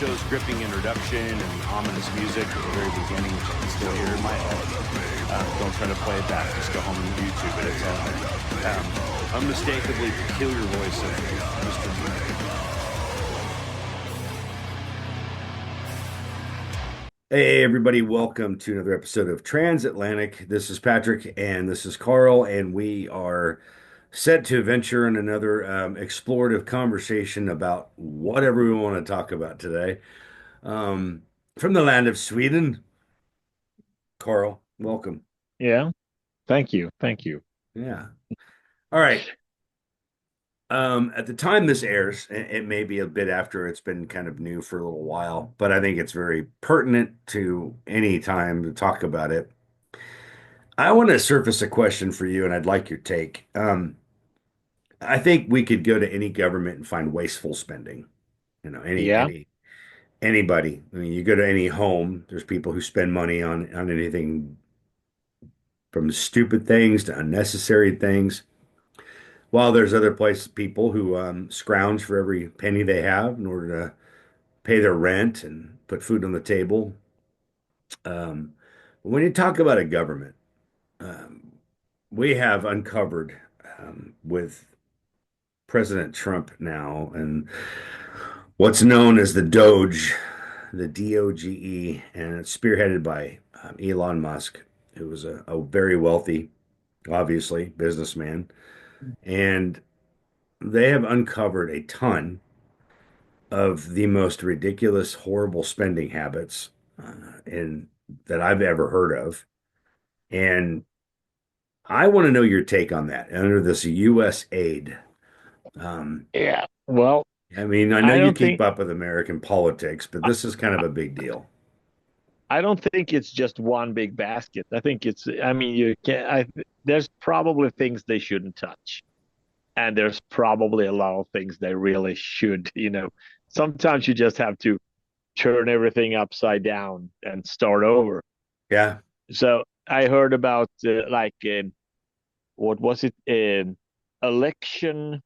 show's gripping introduction and ominous music at the very beginning, which I can still hear in my head. Don't try to play it back. Just go home and YouTube it. It's unmistakably peculiar voice of Mr. Hey, everybody, welcome to another episode of TransAtlantic. This is Patrick and this is Carl, and we are set to venture in another explorative conversation about whatever we want to talk about today. Um, from the land of Sweden, Carl, welcome. Yeah, thank you. Thank you. Yeah. All right. At the time this airs, it may be a bit after it's been kind of new for a little while, but I think it's very pertinent to any time to talk about it. I want to surface a question for you, and I'd like your take. I think we could go to any government and find wasteful spending. You know, Yeah, anybody. I mean, you go to any home, there's people who spend money on anything from stupid things to unnecessary things. While there's other places, people who scrounge for every penny they have in order to pay their rent and put food on the table. Um, when you talk about a government, um, we have uncovered with President Trump now and what's known as the Doge, the DOGE, and it's spearheaded by Elon Musk, who was a very wealthy, obviously, businessman. And they have uncovered a ton of the most ridiculous, horrible spending habits in that I've ever heard of. And I want to know your take on that under this U.S. aid. Um, yeah. Well, I mean, I know I you don't keep think up with American politics, but this is kind of a big deal. I don't think it's just one big basket. I think it's. I mean, you can. There's probably things they shouldn't touch, and there's probably a lot of things they really should. Sometimes you just have to turn everything upside down and start over. Yeah. So I heard about what was it? Election.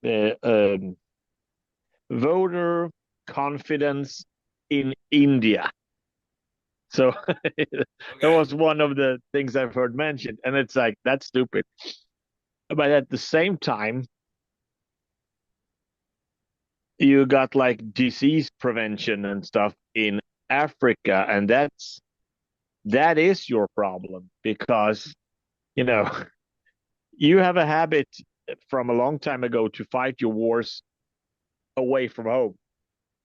Uh, um, Voter confidence in India. So that Okay. was one of the things I've heard mentioned. And it's like, that's stupid. But at the same time, you got like disease prevention and stuff in Africa. And that is your problem because, you know, you have a habit from a long time ago to fight your wars away from home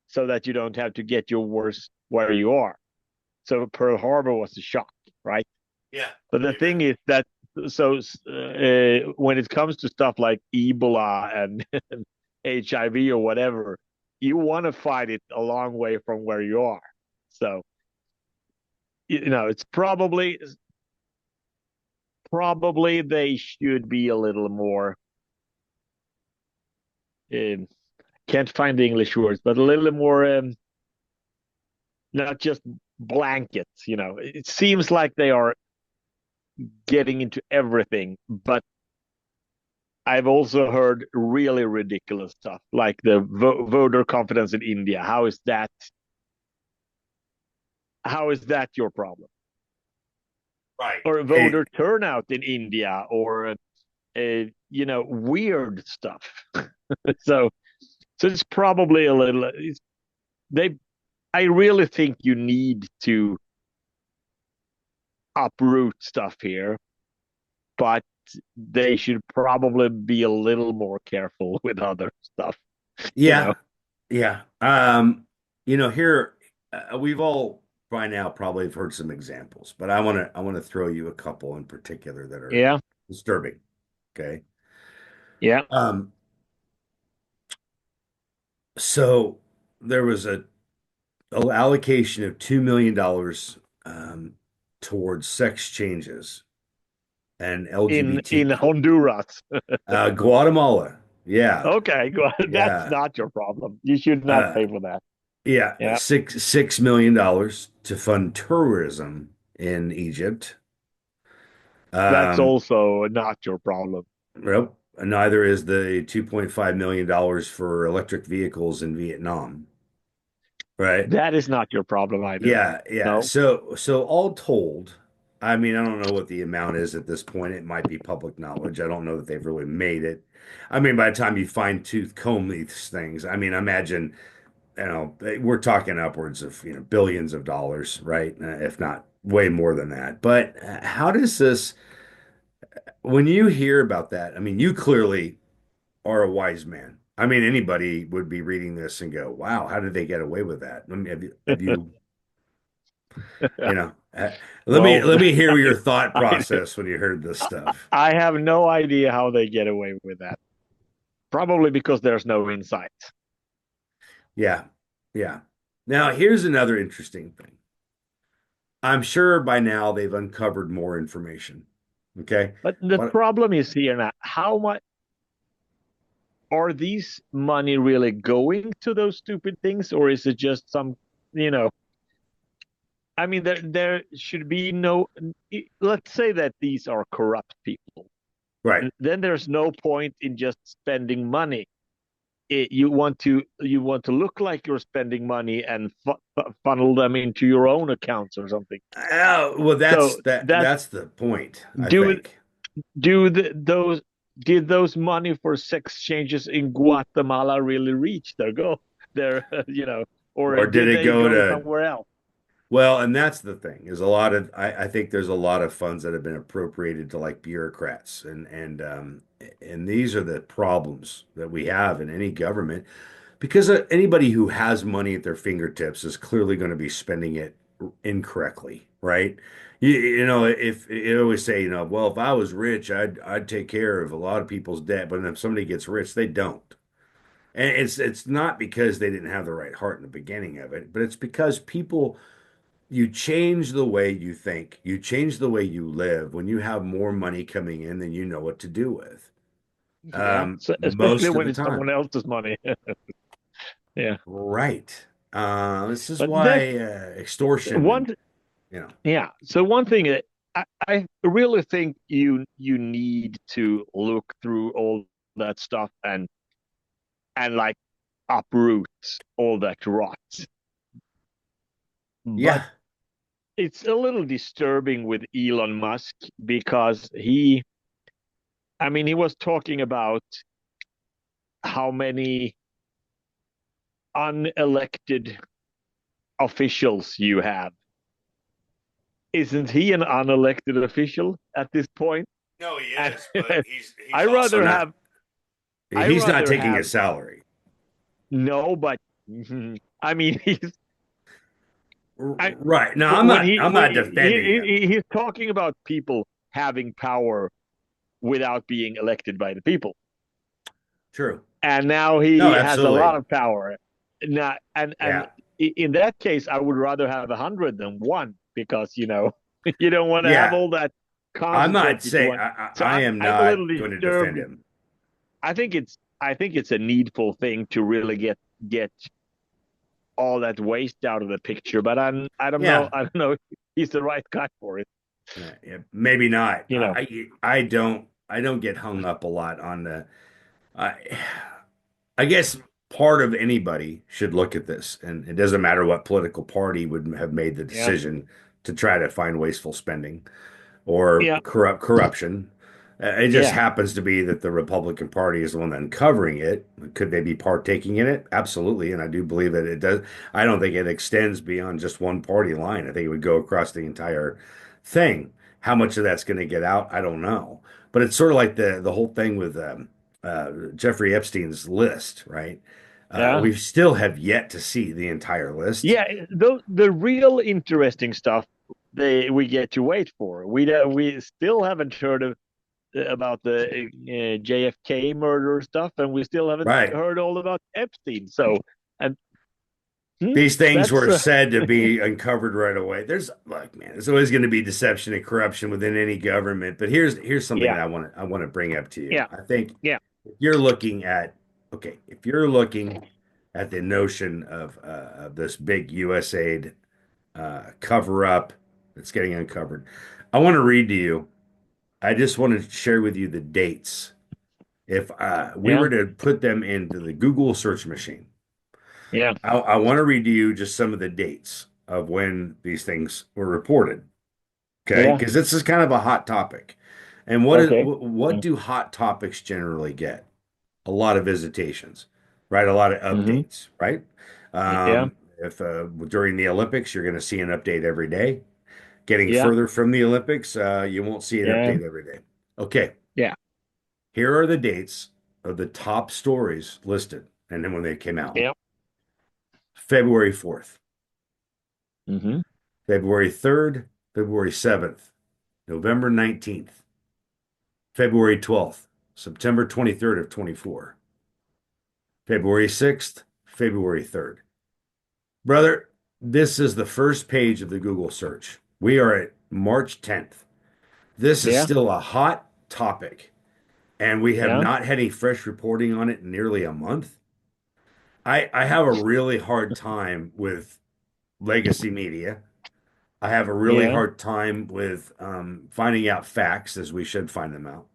so that you don't have to get your wars where you are. So Pearl Harbor was a shock, right? Yeah. But the I agree. thing is that when it comes to stuff like Ebola and HIV or whatever, you want to fight it a long way from where you are. So it's probably they should be a little more. Um, can't find the English words, but a little more not just blankets. It seems like they are getting into everything, but I've also heard really ridiculous stuff like the voter confidence in India. How is that? How is that your problem? Right. Or voter turnout in India, or weird stuff. so, so it's probably a little. They, I really think you need to uproot stuff here, but they should probably be a little more careful with other stuff. You know. Yeah. Yeah. Here we've all by now probably have heard some examples, but I want to throw you a couple in particular that are Yeah. disturbing. Okay. Yeah. Um, so there was a allocation of $2 million towards sex changes and In LGBT Honduras. Guatemala. Yeah. Okay, good. That's Yeah. not your problem. You should not Uh, pay for that. yeah. Yeah, $6 million to fund tourism in Egypt. that's Um, also not your problem. Nope. Neither is the $2.5 million for electric vehicles in Vietnam. right? That is not your problem either. Yeah, yeah. No. So all told, I mean, I don't know what the amount is at this point. It might be public knowledge. I don't know that they've really made it. I mean, by the time you fine tooth comb these things, I mean, imagine, we're talking upwards of, billions of dollars, right? If not way more than that. But how does this, when you hear about that, I mean, you clearly are a wise man. I mean, anybody would be reading this and go, wow, how did they get away with that? I mean, Well, let me hear your thought I, process when you heard this stuff. I have no idea how they get away with that. Probably because there's no insight. Yeah. Yeah. Now, here's another interesting thing. I'm sure by now they've uncovered more information. Okay. But the But problem is here now, how much are these money really going to those stupid things, or is it just some, you know, I mean, there should be no, let's say that these are corrupt people. right. Then there's no point in just spending money. You want to look like you're spending money and funnel them into your own accounts or something. Well, So that that's the point, I do think. do those did those money for sex changes in Guatemala really reach their goal? Their or Or did did it they go go to somewhere else? Well, and that's the thing is a lot of I think there's a lot of funds that have been appropriated to like bureaucrats and these are the problems that we have in any government because anybody who has money at their fingertips is clearly going to be spending it incorrectly, right? If you always say, well, if I was rich, I'd take care of a lot of people's debt, but if somebody gets rich, they don't. And it's not because they didn't have the right heart in the beginning of it, but it's because people you change the way you think. You change the way you live when you have more money coming in than you know what to do with. Yeah, so especially Most of when the it's someone time. else's money. Yeah, Right. This is but that why extortion one, and you know, yeah. So one thing that I really think you need to look through all that stuff and like uproot all that rot. But yeah, it's a little disturbing with Elon Musk because I mean, he was talking about how many unelected officials you have. Isn't he an unelected official at this point? no, he And is, but I he's also rather not have, I he's not rather taking a have salary. no, but I mean, I Right. Now when I'm not defending him. he's talking about people having power without being elected by the people. True. And now No, he has a lot absolutely. of power. Now, and Yeah. in that case, I would rather have 100 than one because you don't want to have Yeah. all that I'm not concentrated into saying one. So I am I'm a little not going to defend disturbed. him. I think it's a needful thing to really get all that waste out of the picture. But Yeah. I don't know if he's the right guy for it. Yeah, yeah, maybe not. You know. I don't get hung up a lot on the I I guess part of anybody should look at this, and it doesn't matter what political party would have made the Yeah. decision to try to find wasteful spending or Yeah. corruption. It just Yeah. happens to be that the Republican Party is the one uncovering it. Could they be partaking in it? Absolutely, and I do believe that it does. I don't think it extends beyond just one party line. I think it would go across the entire thing. How much of that's going to get out, I don't know. But it's sort of like the whole thing with Jeffrey Epstein's list, right? Yeah. We still have yet to see the entire list. Yeah. The real interesting stuff we get to wait for. We still haven't heard about the JFK murder stuff, and we still haven't Right. heard all about Epstein. So, and These things that's were said to be uncovered right away. Man, there's always going to be deception and corruption within any government. But here's something yeah, that I want to bring up to you. yeah, I think yeah, if you're looking at if you're looking at the notion of this big USAID cover up that's getting uncovered, I want to read to you. I just want to share with you the dates. If we yeah, were to put them into the Google search machine, Yeah. I want to read to you just some of the dates of when these things were reported. Okay, Yeah. because this is kind of a hot topic. And Okay. what do hot topics generally get? A lot of visitations, right? A lot of Mm-hmm. updates, right? Yeah. If during the Olympics, you're going to see an update every day. Getting Yeah. further from the Olympics, you won't see an Yeah. update every day. Okay, Yeah. here are the dates of the top stories listed, and then when they came out. Yeah. February 4th, Mm-hmm. February 3rd, February 7th, November 19th, February 12th, September 23rd of 24, February 6th, February 3rd. Brother, this is the first page of the Google search. We are at March 10th. This is Yeah. still a hot topic, and we have Yeah. not had any fresh reporting on it in nearly a month. I have a really hard time with legacy media. I have a really Yeah. hard time with finding out facts as we should find them out.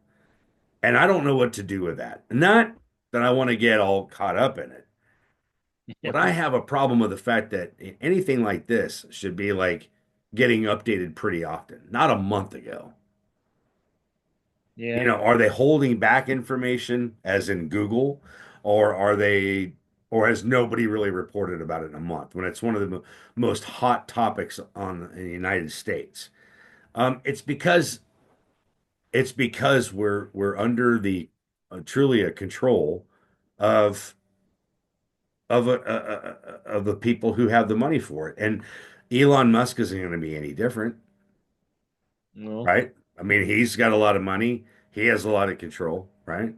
And I don't know what to do with that. Not that I want to get all caught up in it, but I have a problem with the fact that anything like this should be like getting updated pretty often, not a month ago. Yeah. Are they holding back information as in Google, or or has nobody really reported about it in a month when it's one of the most hot topics in the United States? It's because we're under the truly a control of of the people who have the money for it, and Elon Musk isn't going to be any different, No. right? I mean, he's got a lot of money, he has a lot of control, right?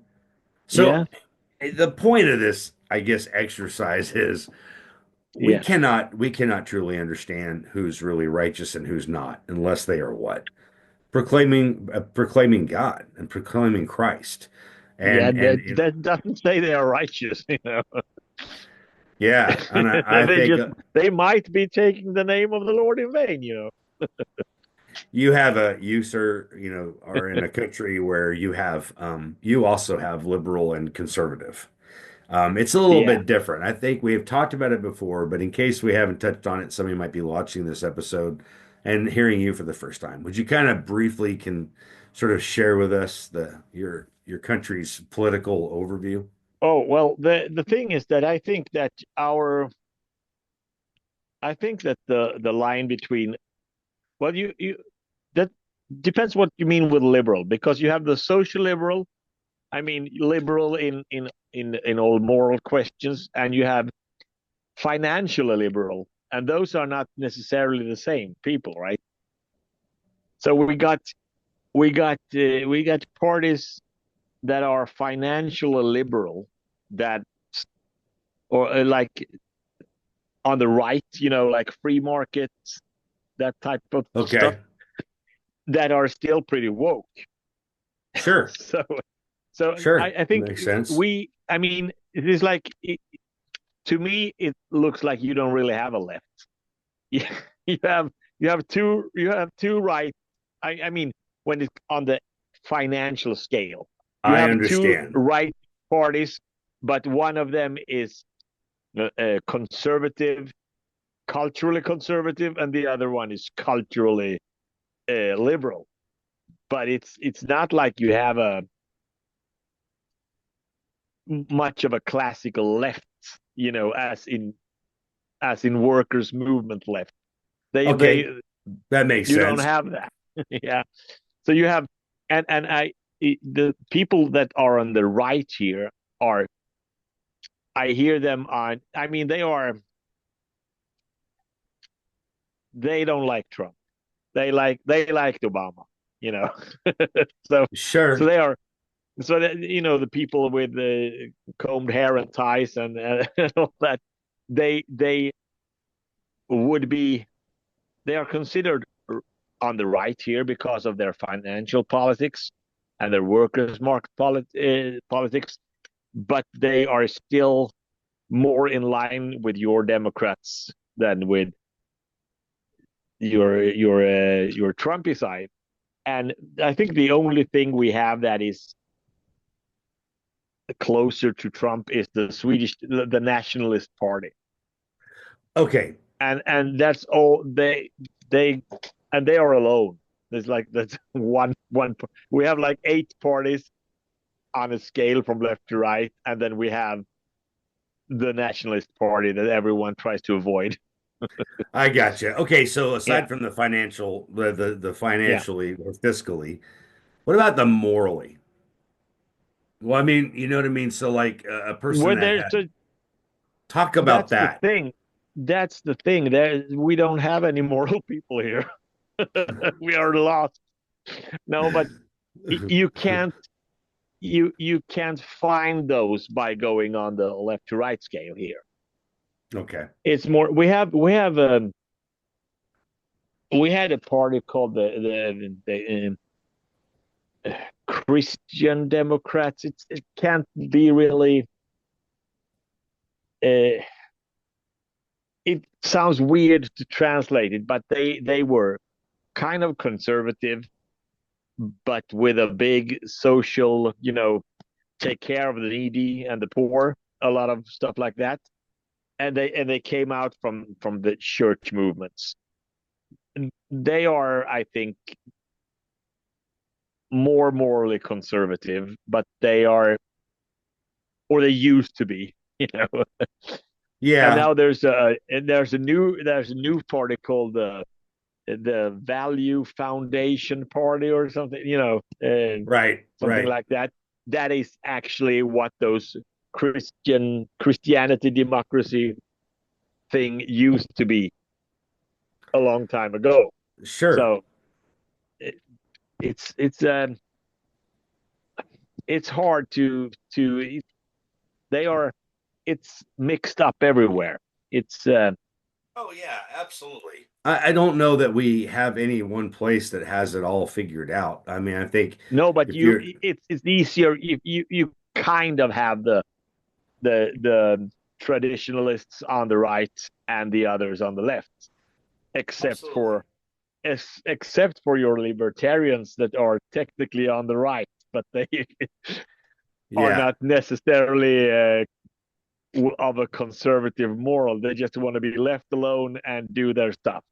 So Yeah. the point of this, I guess, exercise is Yeah. we cannot truly understand who's really righteous and who's not unless they are what? Proclaiming God and proclaiming Christ. Yeah. And That doesn't say they are righteous, you know. yeah, and I They think just they might be taking the name of the Lord in vain, you you, sir, are in a country where you also have liberal and conservative. It's a little Yeah. bit different. I think we have talked about it before, but in case we haven't touched on it, somebody might be watching this episode and hearing you for the first time. Would you kind of briefly can sort of share with us your country's political overview? Oh, well, the thing is that I think that the line between, well, you that depends what you mean with liberal, because you have the social liberal, I mean liberal in all moral questions, and you have financial liberal, and those are not necessarily the same people, right? So we got parties that are financially liberal, that or like on the right, like free markets, that type of stuff, Okay, that are still pretty woke. sure, So so sure, I think makes sense. I mean, it is like to me it looks like you don't really have a left. You, you have you have two right. I mean, when it's on the financial scale, you I have two understand. right parties, but one of them is conservative, culturally conservative, and the other one is culturally liberal. But it's not like you have a much of a classical left, as in workers' movement left. They Okay, that makes You don't sense. have that. Yeah. So you have, and the people that are on the right here are, I hear them on, I mean, they don't like Trump. They liked Obama, you know. so so Sure. they are so that, the people with the combed hair and ties and all that, they would be they are considered on the right here because of their financial politics and their workers' market politics, but they are still more in line with your Democrats than with your Trumpy side. And I think the only thing we have that is closer to Trump is the Nationalist Party. Okay. and that's all they and they are alone. There's like that's one. We have like 8 parties on a scale from left to right, and then we have the nationalist party that everyone tries to avoid. I gotcha. Okay, so Yeah, aside from the financial, the yeah. financially or fiscally, what about the morally? Well, I mean, you know what I mean? So like a person Where that there's had a, talk about that's the that. thing. That's the thing. There we don't have any moral people here. We are lost. No, but you can't you can't find those by going on the left to right scale here. Okay. It's more we had a party called the Christian Democrats. It can't be really. Uh, it sounds weird to translate it, but they were kind of conservative, but with a big social, take care of the needy and the poor, a lot of stuff like that. And they came out from the church movements. They are, I think, more morally conservative, but they are, or they used to be, you know. And Yeah, now there's a new party called the Value Foundation Party or something, right, something right. like that. That is actually what those Christianity democracy thing used to be a long time ago. Sure. So it, it's it's um it's hard to they are it's mixed up everywhere. It's Oh yeah, absolutely. I don't know that we have any one place that has it all figured out. I mean, I think no, but if you're it's easier if you kind of have the traditionalists on the right and the others on the left, except absolutely. for except for your libertarians that are technically on the right, but they are Yeah, not necessarily of a conservative moral. They just want to be left alone and do their stuff.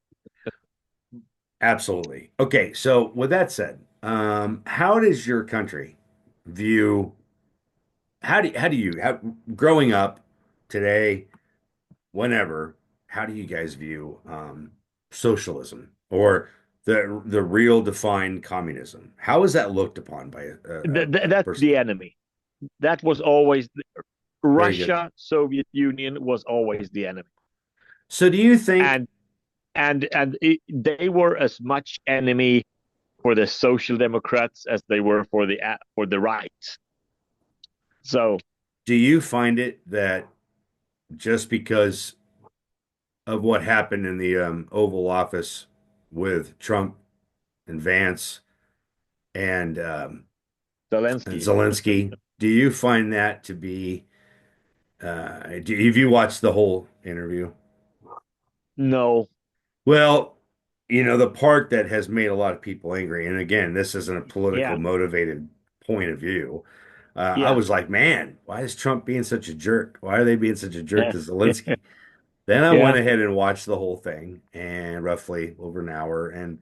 absolutely. Okay, so with that said, how does your country view how growing up today, whenever, how do you guys view socialism or the real defined communism? How is that looked upon by a That's person? the enemy. That was always Very good. Russia, Soviet Union was always the enemy, So do you think and they were as much enemy for the Social Democrats as they were for the right. So do you find it that just because of what happened in the Oval Office with Trump and Vance and Zelensky, Zelensky, do you find that to be have you watched the whole interview? no, Well, the part that has made a lot of people angry, and again, this isn't a political yeah, motivated point of view. I yeah, was like, man, why is Trump being such a jerk? Why are they being such a jerk yeah, to yeah, Zelensky? Then I went yeah. ahead and watched the whole thing, and roughly over an hour, and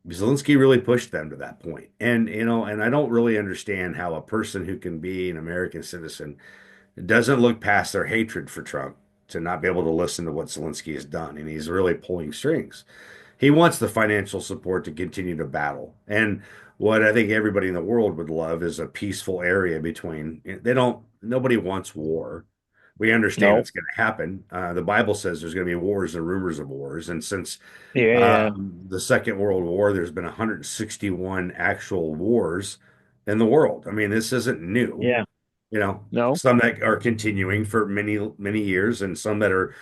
Zelensky really pushed them to that point. And and I don't really understand how a person who can be an American citizen doesn't look past their hatred for Trump to not be able to listen to what Zelensky has done, and he's really pulling strings. He wants the financial support to continue to battle. And what I think everybody in the world would love is a peaceful area between, nobody wants war. We understand No, it's going to happen. The Bible says there's going to be wars and rumors of wars. And since yeah, yeah, the Second World War, there's been 161 actual wars in the world. I mean, this isn't new. yeah. No, Some that are continuing for many, many years, and some that are,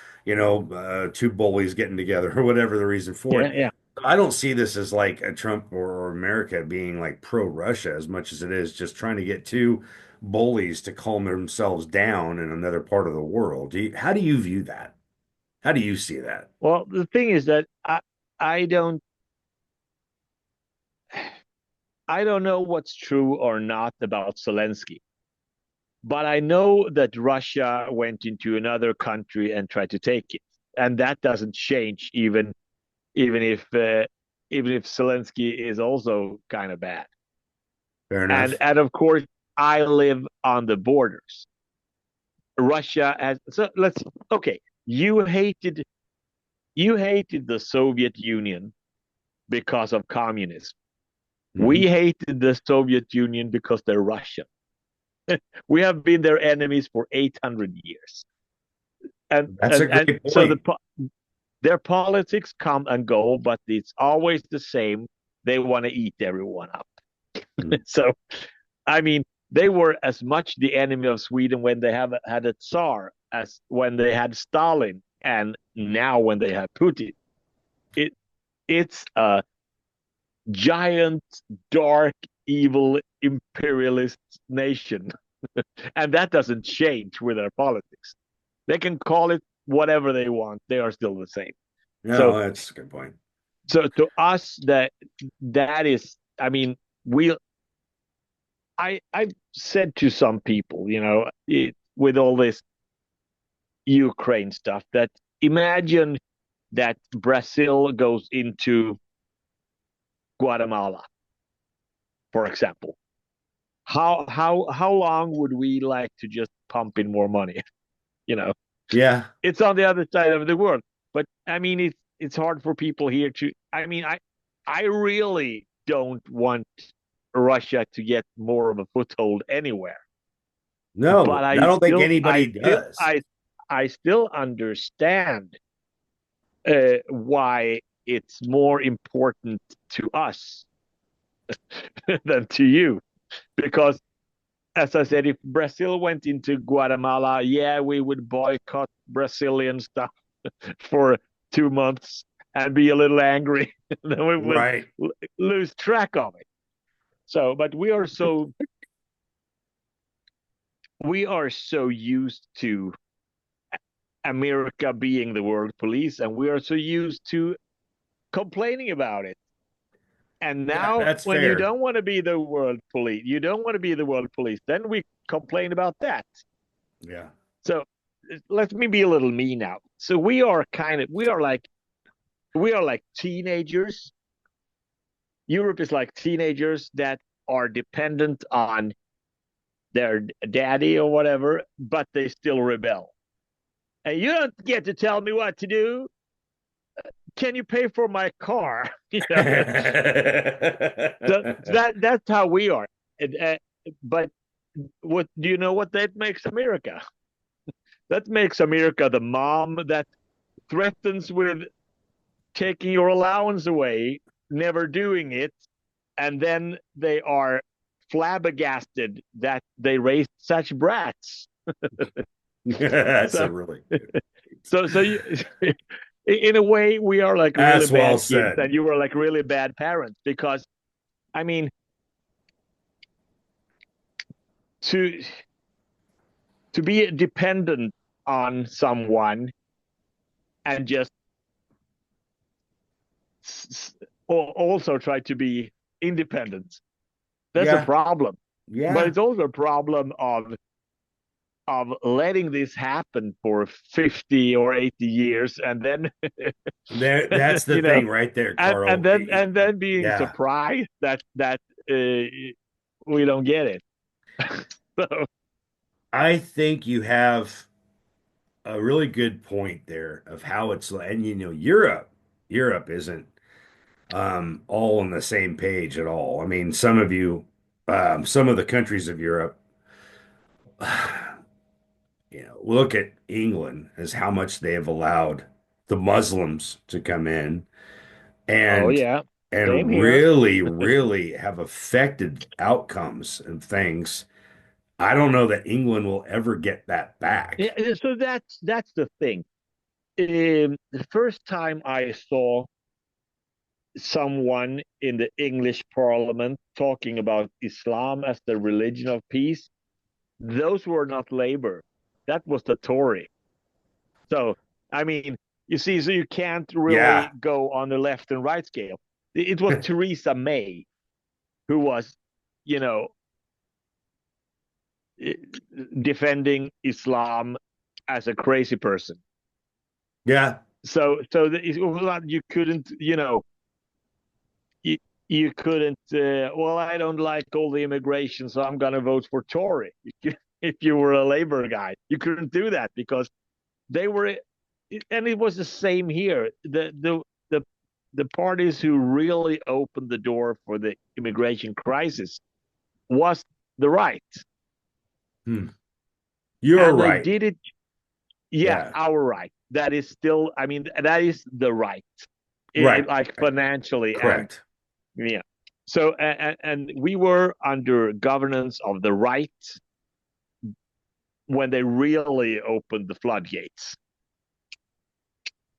two bullies getting together or whatever the reason for yeah, it. yeah, I don't see this as like a Trump or America being like pro-Russia as much as it is just trying to get two bullies to calm themselves down in another part of the world. How do you view that? How do you see that? well, the thing is that I don't I don't know what's true or not about Zelensky, but I know that Russia went into another country and tried to take it. and that doesn't change even if even if Zelensky is also kind of bad. Fair And enough. of course, I live on the borders. Russia has so let's okay. You hated the Soviet Union because of communism. We Hmm. hated the Soviet Union because they're Russian. We have been their enemies for 800 years. And That's a and great so point. their politics come and go, but it's always the same. They want to eat everyone up. Mm. So I mean, they were as much the enemy of Sweden when they have had a Tsar as when they had Stalin, and now when they have Putin. It it's a giant, dark, evil imperialist nation, and that doesn't change with their politics. They can call it whatever they want; they are still the same. So, No, that's a good point. so to us, that is, I mean, we I've said to some people, with all this Ukraine stuff, that imagine that Brazil goes into Guatemala, for example. How long would we like to just pump in more money? You know, Yeah. it's on the other side of the world. But I mean, it's hard for people here to. I mean, I really don't want Russia to get more of a foothold anywhere. But No, I don't think I anybody still, does. I still understand why it's more important to us than to you. Because, as I said, if Brazil went into Guatemala, yeah, we would boycott Brazilian stuff for 2 months and be a little angry. Then we would Right. lose track of it. So, but we are so used to America being the world police, and we are so used to complaining about it. And Yeah, now, that's when you fair. don't want to be the world police, you don't want to be the world police, then we complain about that. Yeah. So let me be a little mean now. So we are like teenagers. Europe is like teenagers that are dependent on their daddy or whatever, but they still rebel. And you don't get to tell me what to do. Can you pay for my car? So that's how we are. But what do you know what that makes America? That makes America the mom that threatens with taking your allowance away, never doing it, and then they are flabbergasted that they raised such brats. That's a So really good. so you, in a way, we are like really That's well bad kids, said. and you were like really bad parents because I mean to to be dependent on someone and just also try to be independent. That's a Yeah. problem. But Yeah. it's also a problem of letting this happen for 50 or 80 years and then That's the you know thing right there, Carl. and then being Yeah. surprised that we don't get it. So I think you have a really good point there of how it's and Europe isn't all on the same page at all. I mean, some of the countries of Europe, look at England as how much they have allowed the Muslims to come in oh and yeah, same and here. really, really have affected outcomes and things. I don't know that England will ever get that back. Yeah, so that's the thing. The first time I saw someone in the English Parliament talking about Islam as the religion of peace, those were not Labour. That was the Tory. So, I mean, you see, so you can't really Yeah. go on the left and right scale. It was Theresa May who was, you know, defending Islam as a crazy person. Yeah. it was not, you couldn't, you, you couldn't, well, I don't like all the immigration, so I'm going to vote for Tory. If you were a Labor guy, you couldn't do that because they were, and it was the same here. The parties who really opened the door for the immigration crisis was the right, Hmm. You're and they right. did it. Yeah, Yeah. our right. That is still, I mean, that is the right, Right. like Right. financially and Correct. yeah. So and we were under governance of the right when they really opened the floodgates.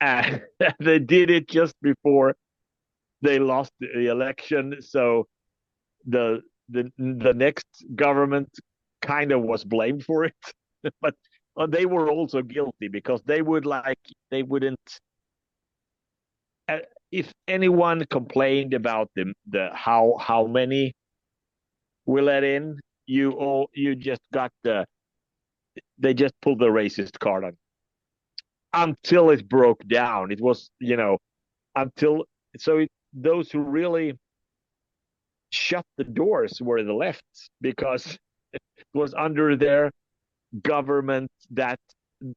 And they did it just before they lost the election. So the next government kind of was blamed for it, but they were also guilty because they wouldn't. Uh, if anyone complained about the how many we let in, you just got they just pulled the racist card on until it broke down. It was until so those who really shut the doors were the left because it was under their government that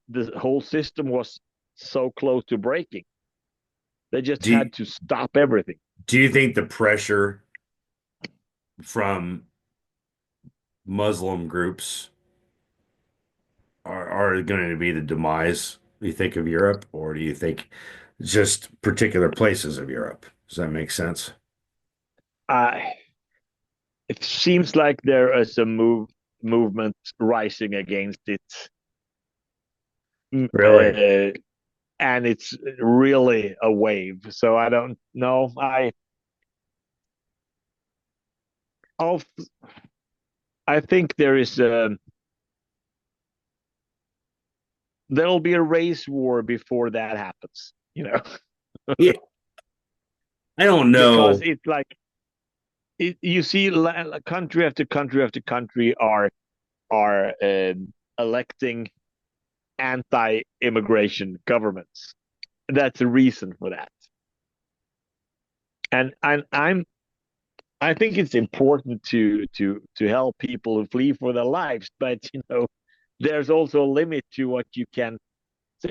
the whole system was so close to breaking. They just Do you, had to stop everything. do you think the pressure from Muslim groups are going to be the demise, you think, of Europe, or do you think just particular places of Europe? Does that make sense? Uh, it seems like there is a movement rising against it, Really? and it's really a wave. So I don't know. I'll, I think there'll be a race war before that happens. Yeah, I don't Because know. it's like you see country after country after country are electing anti-immigration governments. That's the reason for that. And I think it's important to help people who flee for their lives, but there's also a limit to what you can. So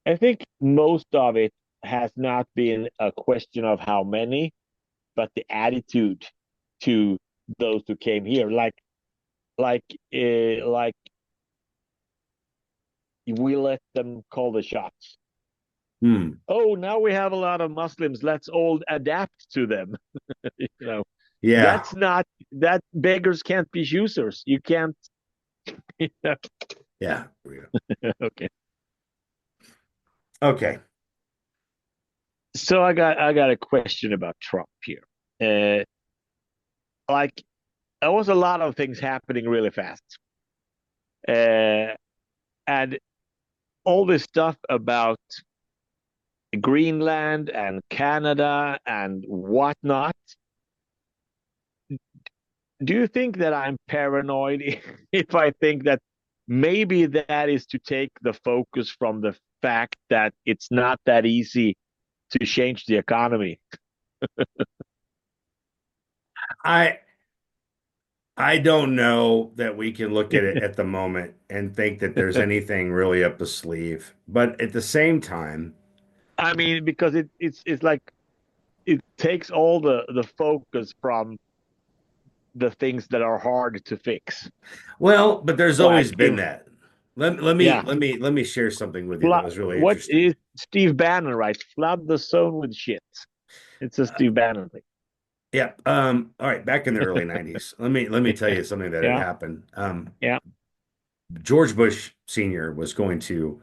I think most of it has not been a question of how many, but the attitude to those who came here, like like we let them call the shots. Hmm. Oh, now we have a lot of Muslims. Let's all adapt to them. you know, Yeah. that's not that beggars can't be choosers. You can't. Yeah. Yeah. Okay. Okay. So I got a question about Trump here. Uh, like there was a lot of things happening really fast, uh, and all this stuff about Greenland and Canada and whatnot. Do you think that I'm paranoid if I think that maybe that is to take the focus from the fact that it's not that easy to change the economy? I I don't know that we can look at it at the moment and think that there's anything really up the sleeve. But at the same time, I mean, because it's like it takes all the focus from the things that are hard to fix. well, but there's Like always been in that. Let me share something with you that was really what interesting. is Steve Bannon writes? Flood the zone with shit. It's a Steve Bannon thing. Yeah. All right, back in the early 90s. Let me tell you something that had Yeah, happened. yeah, George Bush Sr. was going to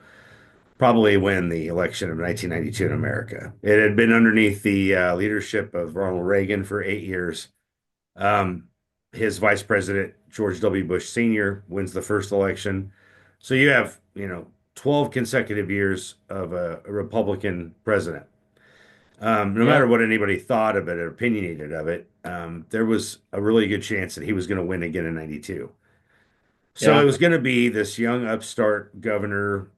probably win the election of 1992 in America. It had been underneath the leadership of Ronald Reagan for 8 years. Um, his vice president, George W. Bush Sr., wins the first election. So you have, 12 consecutive years of a Republican president. No yeah, matter what anybody thought of it or opinionated of it, there was a really good chance that he was going to win again in 92. So yeah, it was going to be this young upstart governor,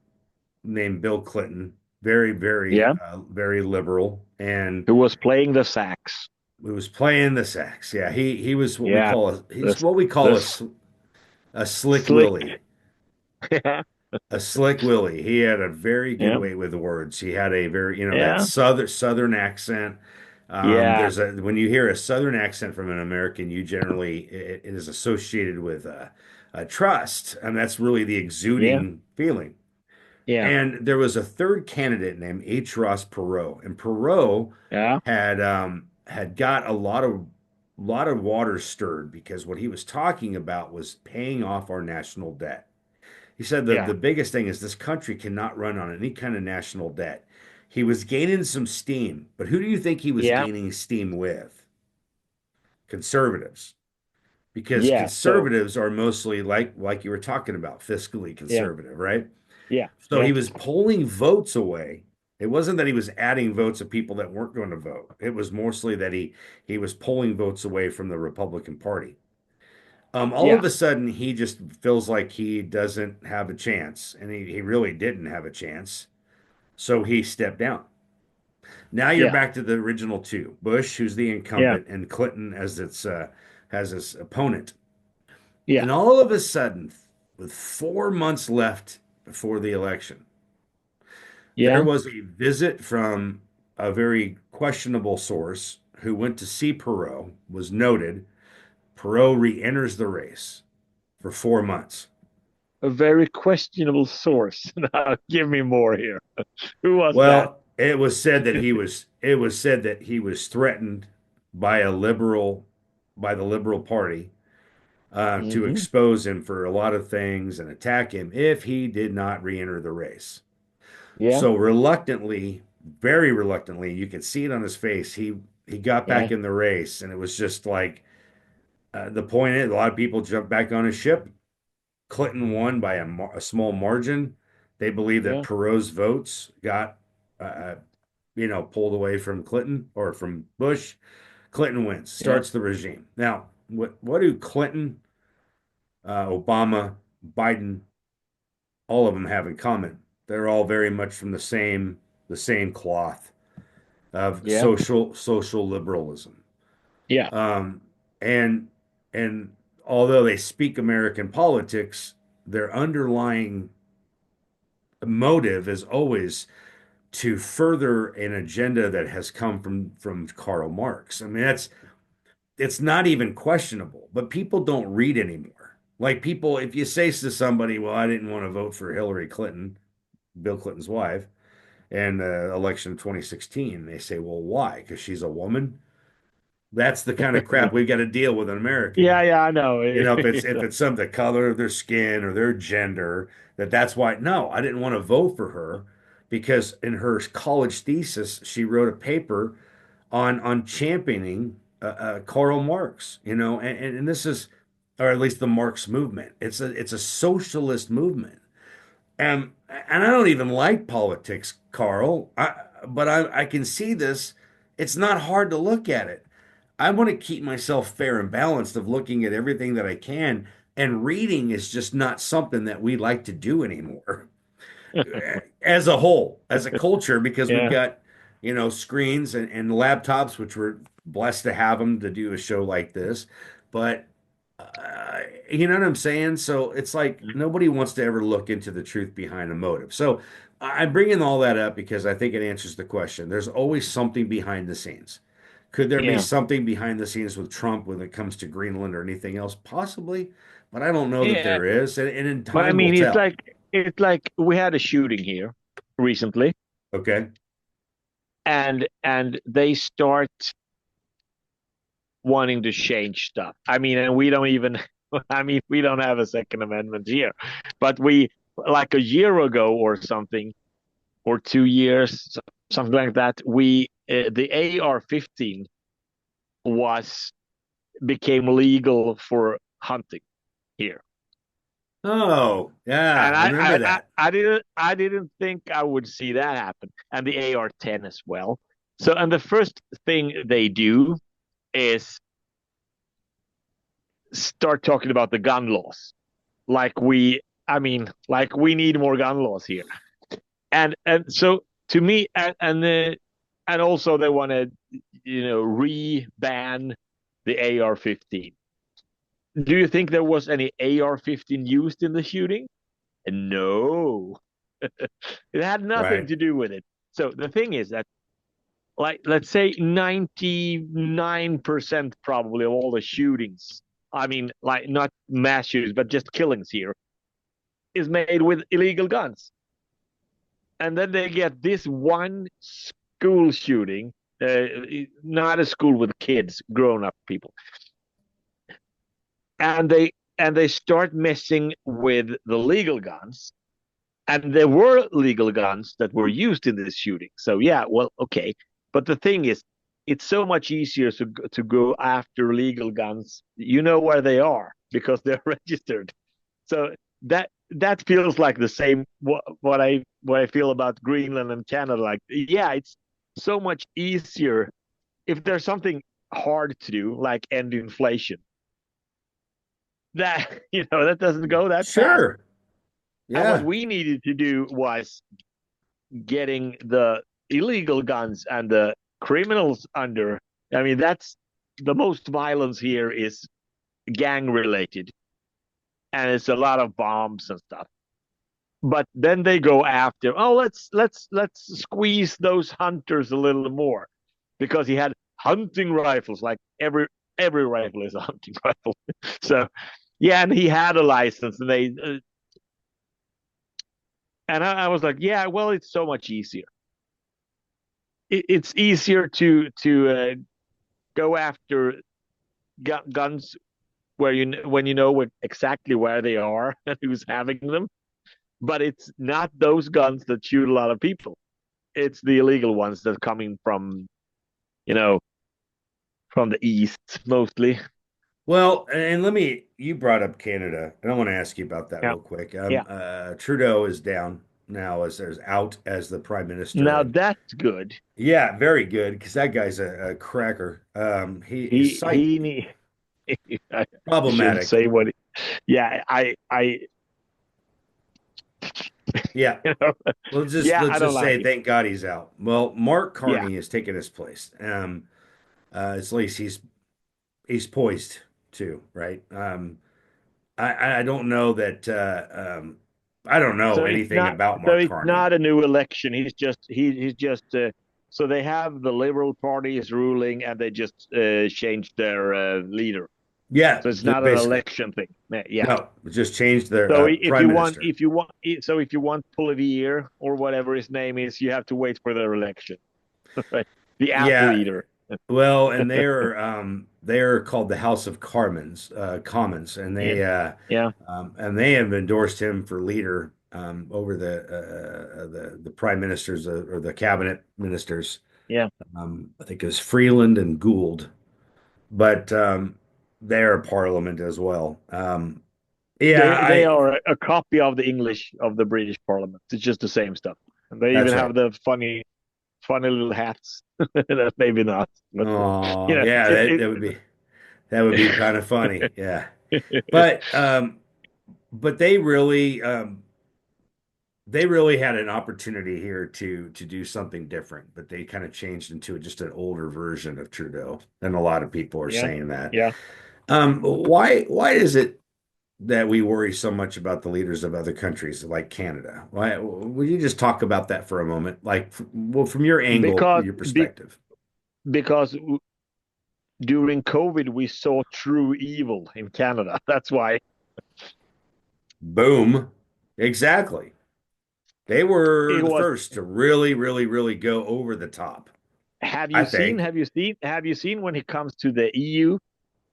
named Bill Clinton, very, very, Yeah. very liberal, and Who was playing the sax? he was playing the sax. Yeah, he was what we Yeah. call a he's This what we call this a slick slick. Willie. A slick Willie. He had a very good Yeah. way with words. He had a very, that Yeah. southern accent. Yeah. There's a when you hear a southern accent from an American, you generally it is associated with trust, and that's really the Yeah. exuding feeling. Yeah. And there was a third candidate named H. Ross Perot, and Perot Yeah. had got a lot of water stirred because what he was talking about was paying off our national debt. He said that Yeah. the biggest thing is this country cannot run on any kind of national debt. He was gaining some steam, but who do you think he was Yeah. gaining steam with? Conservatives, because Yeah. So conservatives are mostly like you were talking about, fiscally yeah. conservative, right? Yeah. So Yeah. he was pulling votes away. It wasn't that he was adding votes of people that weren't going to vote. It was mostly that he was pulling votes away from the Republican Party. All Yeah. of a sudden, he just feels like he doesn't have a chance, and he really didn't have a chance. So he stepped down. Now you're Yeah. back to the original two: Bush, who's the Yeah. incumbent, and Clinton as its has his opponent. Yeah. And all of a sudden, with 4 months left before the election, there Yeah. was a visit from a very questionable source who went to see Perot, was noted. Perot re-enters the race for 4 months. A very questionable source. Now, give me more here. Who was that? Well, it was said that he was threatened by the Liberal Party, to Hmm. expose him for a lot of things and attack him if he did not re-enter the race. Yeah. So reluctantly, very reluctantly, you could see it on his face. He got back Yeah. in the race, and it was just like, the point is, a lot of people jumped back on his ship. Clinton won by a small margin. They believe that Yeah. Perot's votes got uh, pulled away from Clinton or from Bush. Clinton wins, Yeah. starts the regime. Now, what do Clinton, Obama, Biden, all of them have in common? They're all very much from the same cloth of Yeah. social liberalism. Yeah. Um, and and although they speak American politics, their underlying motive is always to further an agenda that has come from Karl Marx. I mean, it's not even questionable, but people don't read anymore. Like people, if you say to somebody, "Well, I didn't want to vote for Hillary Clinton, Bill Clinton's wife, in the election of 2016," they say, "Well, why? Because she's a woman." That's the kind of crap we've got to deal with in America. Yeah. Yeah. I know. If it's some the color of their skin or their gender, that's why. No, I didn't want to vote for her because in her college thesis she wrote a paper on championing Karl Marx. And this is, or at least the Marx movement. It's a socialist movement, and I don't even like politics, Carl. But I can see this. It's not hard to look at it. I want to keep myself fair and balanced of looking at everything that I can. And reading is just not something that we like to do anymore as a whole, as a culture, because we've Yeah. got, screens and laptops, which we're blessed to have them to do a show like this. But you know what I'm saying? So it's like nobody wants to ever look into the truth behind a motive. So I'm bringing all that up because I think it answers the question. There's always something behind the scenes. Could there be Yeah. something behind the scenes with Trump when it comes to Greenland or anything else? Possibly, but I don't know that Yeah. there is, and in But I time will mean, tell. it's like we had a shooting here recently, Okay. and they start wanting to change stuff. I mean, and we don't even, I mean, we don't have a Second Amendment here, but we, like a year ago or something, or 2 years, something like that, the AR-15 was became legal for hunting here. Oh, yeah, And I remember that. I didn't think I would see that happen. And the AR-10 as well. So, and the first thing they do is start talking about the gun laws. Like we, I mean, like we need more gun laws here. And so to me, and also they want to, re-ban the AR-15. Do you think there was any AR-15 used in the shooting? No, it had nothing Right. to do with it. So the thing is that, like, let's say 99% probably of all the shootings, I mean, like not mass shootings, but just killings here, is made with illegal guns. And then they get this one school shooting, uh, not a school with kids, grown up people, and they start messing with the legal guns. And there were legal guns that were used in this shooting. So yeah, well, okay. But the thing is, it's so much easier to go after legal guns. You know where they are because they're registered. So that feels like the same what I feel about Greenland and Canada. Like, yeah, it's so much easier if there's something hard to do, like end inflation. That that doesn't go that fast. Sure. And what Yeah. we needed to do was getting the illegal guns and the criminals under. I mean, that's the most violence here is gang related, and it's a lot of bombs and stuff. But then they go after, oh, let's squeeze those hunters a little more, because he had hunting rifles, like every rifle is a hunting rifle. So yeah, and he had a license, and they and I was like, yeah, well, it's so much easier. It's easier to go after guns where when you know exactly where they are and who's having them. But it's not those guns that shoot a lot of people. It's the illegal ones that are coming from, you know, from the east mostly. Well, and you brought up Canada, and I want to ask you about that Yeah, real quick. yeah. Trudeau is down now as there's out as the prime minister, Now and that's good. yeah, very good because that guy's a cracker. He is site He need. I shouldn't problematic. say what. Yeah, I Yeah, you know yeah, let's I don't just like say it. thank God he's out. Well, Mark Yeah, Carney has taken his place. At least he's poised to, right? I don't know that I don't know so it's anything not about so Mark it's Carney. not a new election. He's just so they have the Liberal Party is ruling, and they just changed their leader. Yeah, So it's not an basically. election thing. Yeah. No, just changed their So prime minister. if you want Poilievre or whatever his name is, you have to wait for their election, right? The app Yeah, leader. well, and they're called the House of Commons, Yeah, yeah, and they have endorsed him for leader over the prime ministers or the cabinet ministers. yeah. I think it was Freeland and Gould, but they're parliament as well. Yeah, They I are a copy of the English of the British Parliament. It's just the same stuff. And they even that's have right. the funny little hats. That maybe not, but Oh, you know, yeah, that would be kind of funny. Yeah. But but they really had an opportunity here to do something different, but they kind of changed into just an older version of Trudeau. And a lot of people are yeah, saying that. yeah. Why is it that we worry so much about the leaders of other countries like Canada? Why would you just talk about that for a moment? Like, well, from your angle, Because your be, perspective. because during COVID we saw true evil in Canada. That's why. Boom. Exactly. They were It the was. first to really, really, really go over the top, Have I you seen? think. Have you seen? Have you seen when he comes to the EU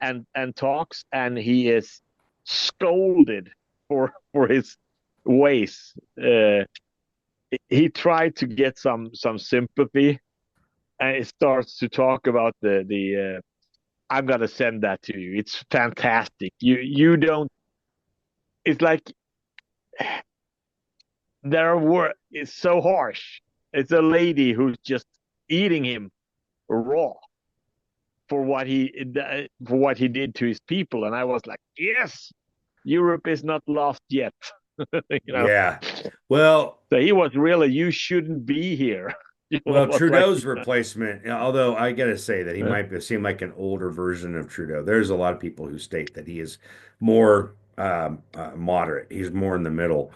and talks, and he is scolded for his ways? He tried to get some sympathy, and it starts to talk about the. I'm gonna send that to you. It's fantastic. You don't. It's like their word is so harsh. It's a lady who's just eating him raw for what he did to his people, and I was like, yes, Europe is not lost yet. you know Yeah. Well, So he was really, you shouldn't be here. It Well, was like, Trudeau's replacement, although I gotta say that he uh, might seem like an older version of Trudeau. There's a lot of people who state that he is more moderate. He's more in the middle.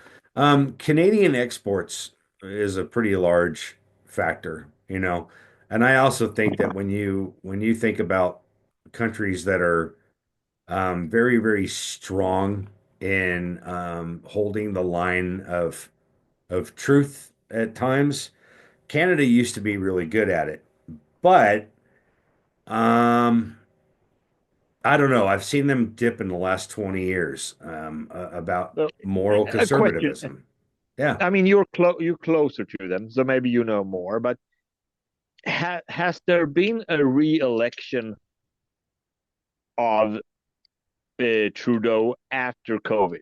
Canadian exports is a pretty large factor, and I also think that when you think about countries that are very, very strong in holding the line of truth at times. Canada used to be really good at it, but um, I don't know. I've seen them dip in the last 20 years about well, moral a question. conservatism. Yeah. I mean, you're closer to them, so maybe you know more. But has there been a re-election of Trudeau after COVID?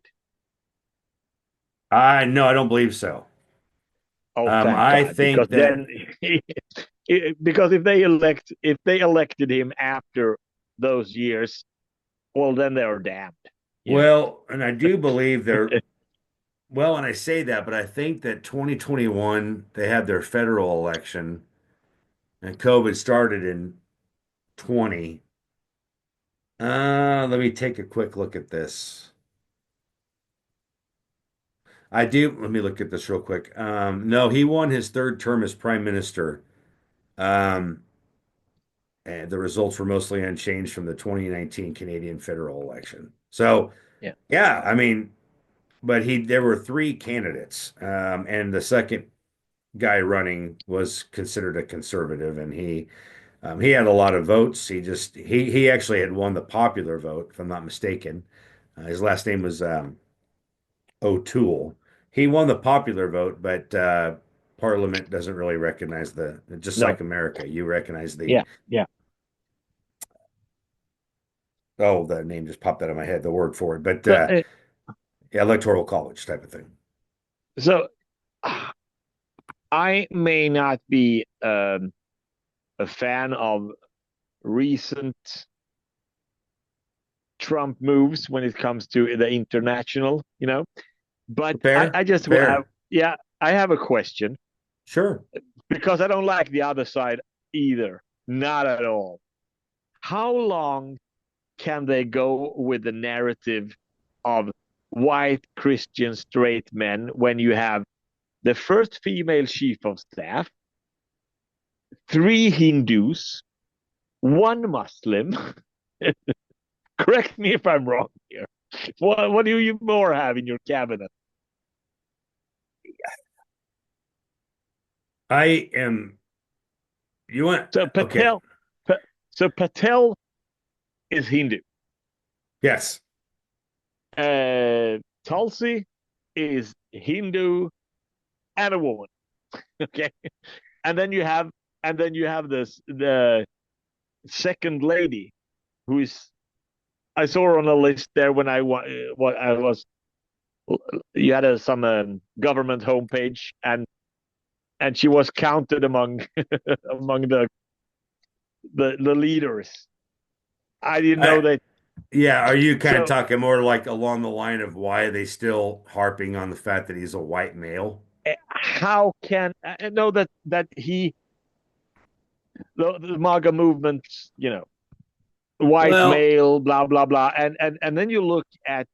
I No, I don't believe so. Oh, thank I God, because think that, then, because if they elected him after those years, well, then they're damned. You know. well, and I do believe they're, well, and I say that, but I think that 2021, they had their federal election and COVID started in 20. Let me take a quick look at this. I do. Let me look at this real quick. No, he won his third term as prime minister. Um, and the results were mostly unchanged from the 2019 Canadian federal election. So, Yeah. yeah, I mean, but there were three candidates, and the second guy running was considered a conservative, and he had a lot of votes. He actually had won the popular vote, if I'm not mistaken. His last name was O'Toole. He won the popular vote, but Parliament doesn't really recognize just No. like America, you recognize Yeah. Yeah. the name just popped out of my head, the word for it, but So, electoral college type of thing. so I may not be a fan of recent Trump moves when it comes to the international, but Fair, I just have, fair. yeah, I have a question Sure. because I don't like the other side either. Not at all. How long can they go with the narrative of white Christian straight men when you have the first female chief of staff, three Hindus, one Muslim? Correct me if I'm wrong here. What do you more have in your cabinet? I am, you want, So okay. Patel is Hindu. Yes. Tulsi is Hindu and a woman. Okay, and then you have this the second lady who is, I saw her on a list there when what I was, you had some government homepage, and she was counted among among the leaders. I didn't know I, that. yeah. Are you kind of So talking more like along the line of why are they still harping on the fact that he's a white male? how can I know that the MAGA movement, white Well, male, blah blah blah, and then you look at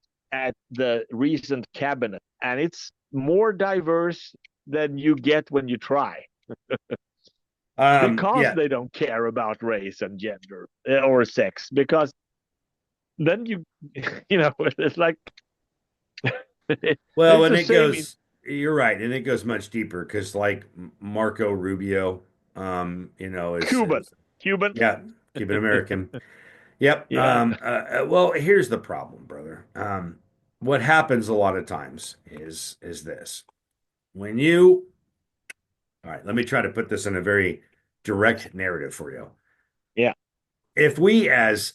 the recent cabinet, and it's more diverse than you get when you try, because yeah. they don't care about race and gender or sex, because then it's like Well, it's and the it same in goes, you're right, and it goes much deeper because like Marco Rubio, is, Cuban. Cuban. yeah, Cuban American. Yep. Yeah. Well, here's the problem, brother. What happens a lot of times is this. When you, all right, let me try to put this in a very direct narrative for you. Yeah. If we as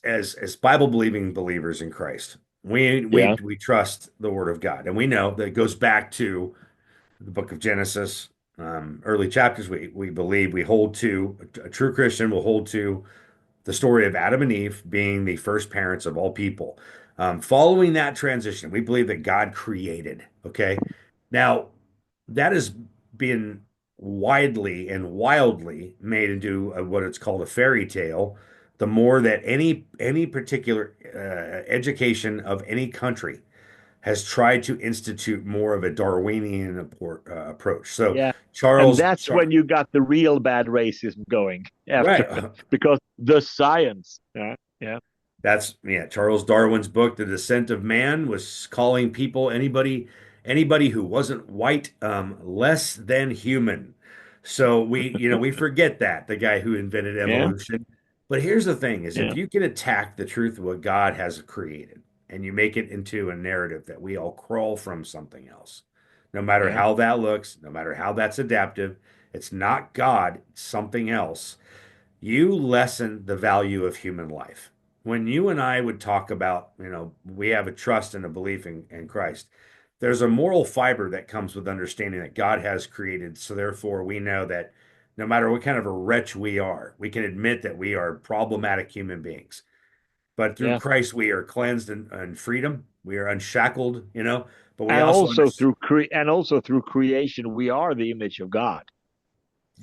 Bible believing believers in Christ, Yeah. we trust the word of God, and we know that it goes back to the book of Genesis, early chapters. We believe we hold to a true Christian will hold to the story of Adam and Eve being the first parents of all people. Following that transition, we believe that God created. Okay, now that is being widely and wildly made into what it's called a fairy tale. The more that any particular education of any country has tried to institute more of a Darwinian approach. So Yeah. And Charles, that's Char when you got the real bad racism going after, right, because the science. Yeah. Yeah. that's yeah, Charles Darwin's book, The Descent of Man, was calling people anybody who wasn't white less than human. So we forget that, the guy who invented Yeah. evolution. But here's the thing is if Yeah. you can attack the truth of what God has created and you make it into a narrative that we all crawl from something else, no matter Yeah. how that looks, no matter how that's adaptive, it's not God, it's something else. You lessen the value of human life. When you and I would talk about, we have a trust and a belief in Christ, there's a moral fiber that comes with understanding that God has created. So therefore, we know that no matter what kind of a wretch we are, we can admit that we are problematic human beings. But through Yeah. Christ, we are cleansed and freedom. We are unshackled, but we And also also understand through creation, we are the image of God.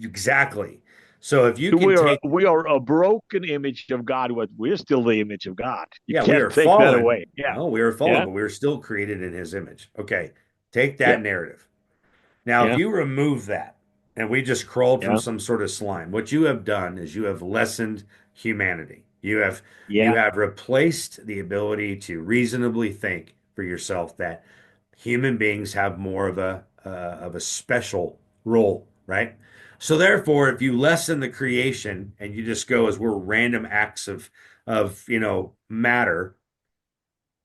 exactly. So if you So can take, we are a broken image of God, but we're still the image of God. You yeah, we can't are take that fallen. away. Yeah. No, we are fallen, Yeah. but we are still created in his image. Okay, take that Yeah. narrative. Now, if Yeah. you remove that and we just crawled from Yeah. some sort of slime, what you have done is you have lessened humanity. You Yeah. have replaced the ability to reasonably think for yourself that human beings have more of a special role, right? So therefore, if you lessen the creation and you just go as we're random acts of matter,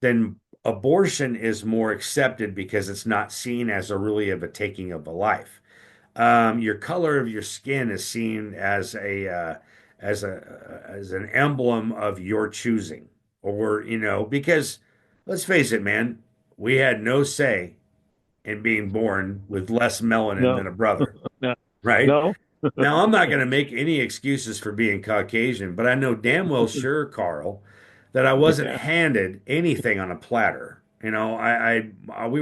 then abortion is more accepted because it's not seen as a really of a taking of a life. Your color of your skin is seen as an emblem of your choosing, or because let's face it, man, we had no say in being born with less melanin No. than a brother, No. right? No. Now, I'm not going to make any excuses for being Caucasian, but I know damn well sure, Carl, that I wasn't Yeah. handed anything on a platter. We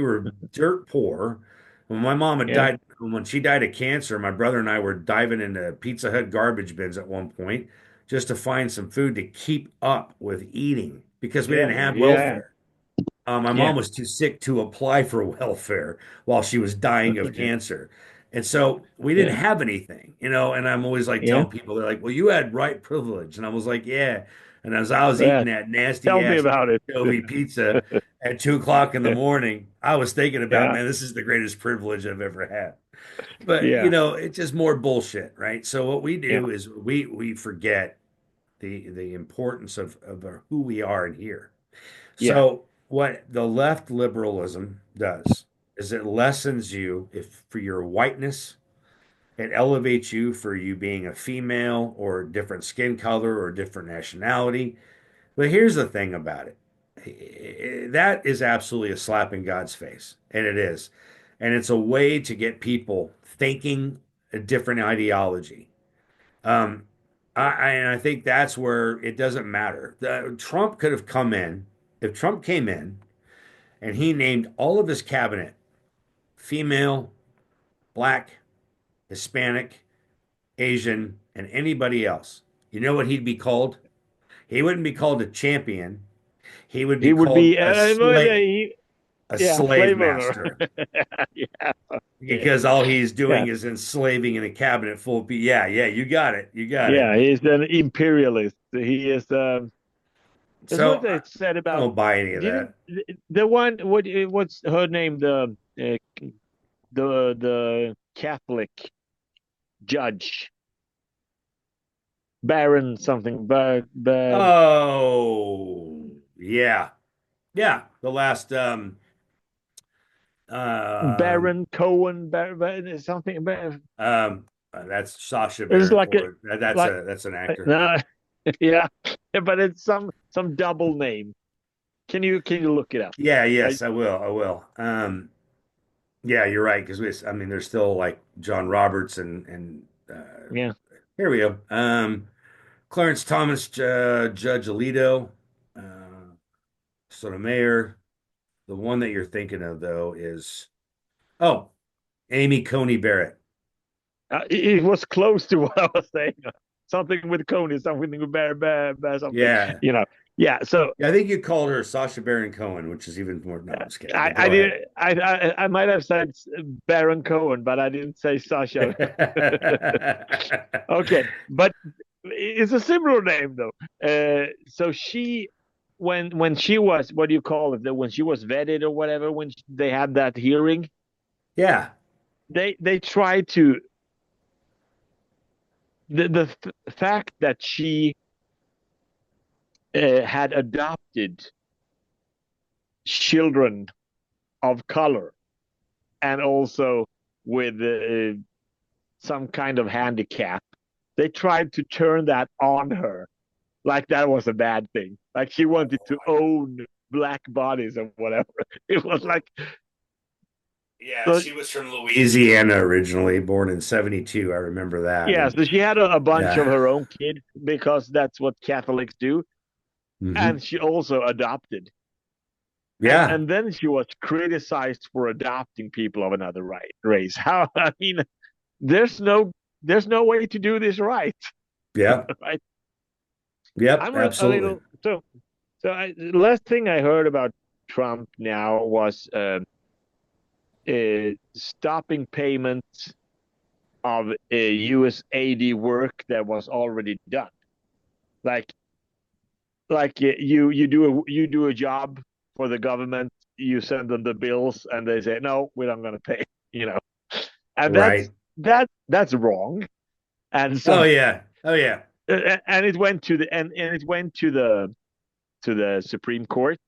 were dirt poor. When my mom had Yeah. died, when she died of cancer, my brother and I were diving into Pizza Hut garbage bins at one point just to find some food to keep up with eating because we Yeah. didn't have Yeah. welfare. My Yeah. mom was too sick to apply for welfare while she was dying of cancer. And so we didn't Yeah. have anything, and I'm always like Yeah. telling people, they're like, well, you had right privilege. And I was like, yeah. And as I was Yeah. eating that nasty Tell me ass about it. anchovy pizza at 2 o'clock in the morning, I was thinking about, Yeah. man, this is the greatest privilege I've ever had. But, Yeah. it's just more bullshit, right? So what we Yeah. do is we forget the importance of who we are in here. Yeah. So what the left liberalism does is it lessens you if for your whiteness, it elevates you for you being a female or different skin color or different nationality. But here's the thing about it. That is absolutely a slap in God's face, and it is. And it's a way to get people thinking a different ideology. Um, and I think that's where it doesn't matter. Trump could have come in. If Trump came in and he named all of his cabinet female, black, Hispanic, Asian, and anybody else, you know what he'd be called? He wouldn't be called a champion. He would be He would called be, a yeah, slave slave owner. master Yeah. Yeah. because all he's Yeah. doing is enslaving in a cabinet full of people. Yeah, yeah, you got it. You got it. Yeah. He's an imperialist. He is, that's So what they said I about, don't buy any of didn't that. the one, what's her name? The Catholic judge, Baron something, Oh, yeah. Yeah, the last um Baron Cohen, something. um that's Sasha It's Baron like a, Cohen. That's like, that's an actor. no, yeah, but it's some double name. Can you look it up? Yeah, I, yes, I will. I will. Yeah, you're right because I mean there's still like John Roberts and yeah, here we go. Clarence Thomas, Judge Alito, Sotomayor. The one that you're thinking of though is oh, Amy Coney Barrett. It was close to what I was saying. Something with Coney, something with bear, something. Yeah. You know, yeah. So Yeah, I think you called her Sacha Baron Cohen, which is even more. No, I'm just kidding. But I go did. ahead. I might have said Baron Cohen, but I didn't say Sasha. Okay, but it's a similar name though. So she, when she was, what do you call it? When she was vetted or whatever, when they had that hearing, Yeah. they tried to the fact that she had adopted children of color and also with some kind of handicap. They tried to turn that on her like that was a bad thing. Like she wanted to own black bodies or whatever. It was like, Yeah, so, she was from Louisiana originally, born in 72. I remember that. yeah, And so she had a bunch of yeah. her own kids because that's what Catholics do. Hmm. And she also adopted. Yeah. And then she was criticized for adopting people of another race. How, I mean, there's no there's no way to do this right, Yeah. right? Yep. I'm a Absolutely. little last thing I heard about Trump now was stopping payments of USAID work that was already done. Like you do a job for the government, you send them the bills, and they say no, we're not going to pay. You know, and Right. that's wrong. And Oh so yeah. Oh yeah. and it went to and it went to the Supreme Court,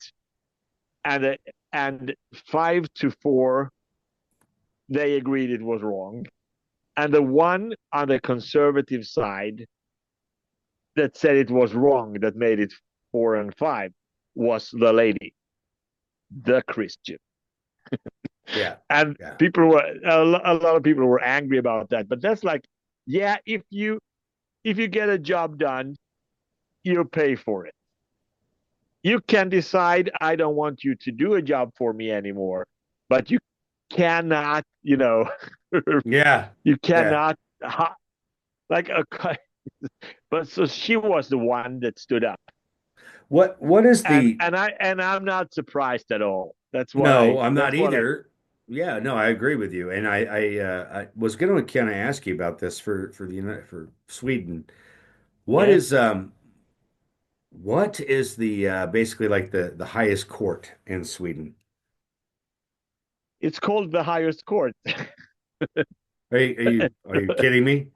and 5-4 they agreed it was wrong, and the one on the conservative side that said it was wrong, that made it 4-5, was the lady, the Christian. Yeah. And Yeah. people were a lot of people were angry about that, but that's like, yeah, if you get a job done, you pay for it. You can decide I don't want you to do a job for me anymore, but you cannot, Yeah. you Yeah. cannot like a but so she was the one that stood up. What is and the and I and I'm not surprised at all. No, I'm not That's what I either. Yeah, no, I agree with you. And I was going to kind of ask you about this for for Sweden. What Yeah, is what is the basically like the highest court in Sweden? it's called the highest court. Are you kidding me?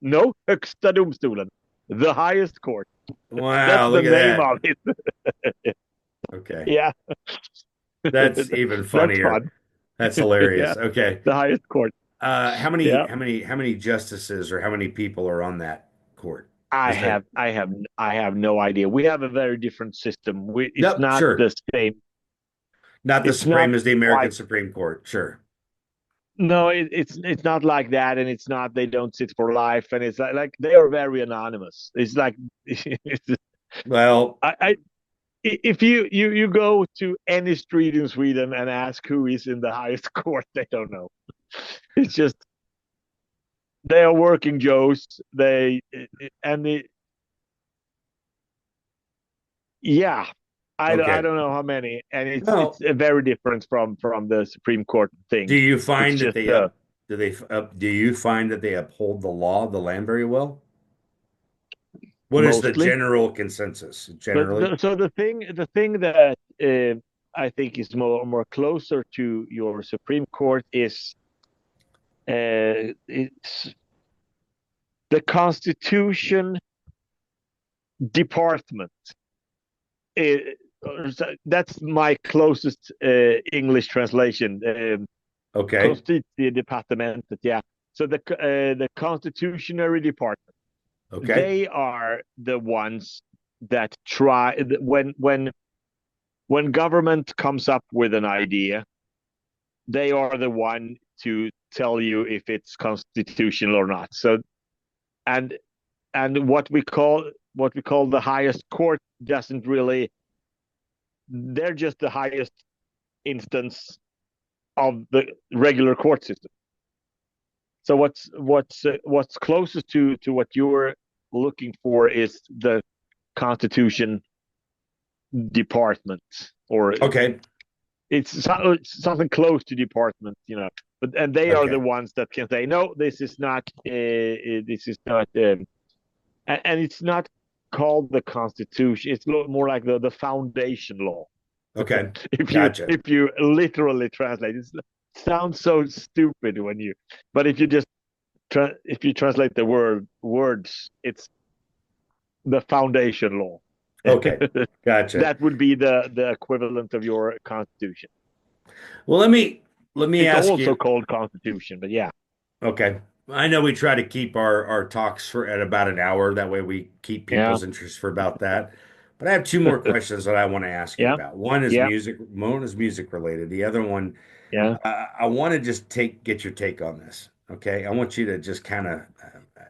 No, högsta domstolen, the highest court. That's Wow, the look at name that. of it. Okay. Yeah. That's even That's funnier. fun. That's Yeah, hilarious. Okay. the highest court. How many Yeah. how many how many justices or how many people are on that court? Is that I have no idea. We have a very different system. It's Nope, not the sure. same. Not the It's not Supreme as the American like, Supreme Court. Sure. no, it's not like that, and it's not they don't sit for life, and it's like they are very anonymous. It's like Well, I if you go to any street in Sweden and ask who is in the highest court, they don't know. It's just they are working Joes. And the Yeah, I okay. don't know how many, and it's Well, very different from the Supreme Court do thing. you It's find that just they up do they up do you find that they uphold the law of the land very well? What is the mostly, general consensus but generally? so the thing that I think is more closer to your Supreme Court is it's the Constitution Department. It, that's my closest English translation. Okay. Justitiedepartementet, yeah. So the Constitutionary Department, Okay. they are the ones that try when government comes up with an idea, they are the one to tell you if it's constitutional or not. So and what we call the highest court doesn't really, they're just the highest instance of the regular court system. So what's closest to what you're looking for is the Constitution Department, or Okay. it's something close to department, but and they are the Okay. ones that can say no, this is not, and it's not called the Constitution. It's more like the foundation law. Okay. if you Gotcha. if you literally translate it sounds so stupid when you but if you just if you translate the words, it's the foundation law. Okay. Gotcha. That would be the equivalent of your constitution. Well, let me It's ask also you. called constitution, but yeah. Okay. I know we try to keep our talks for at about an hour. That way we keep Yeah. people's interest for about that. But I have two more questions that I want to ask you Yeah. about. Yeah. One is music related. The other one, Yeah. I want to just get your take on this. Okay. I want you to just kind of,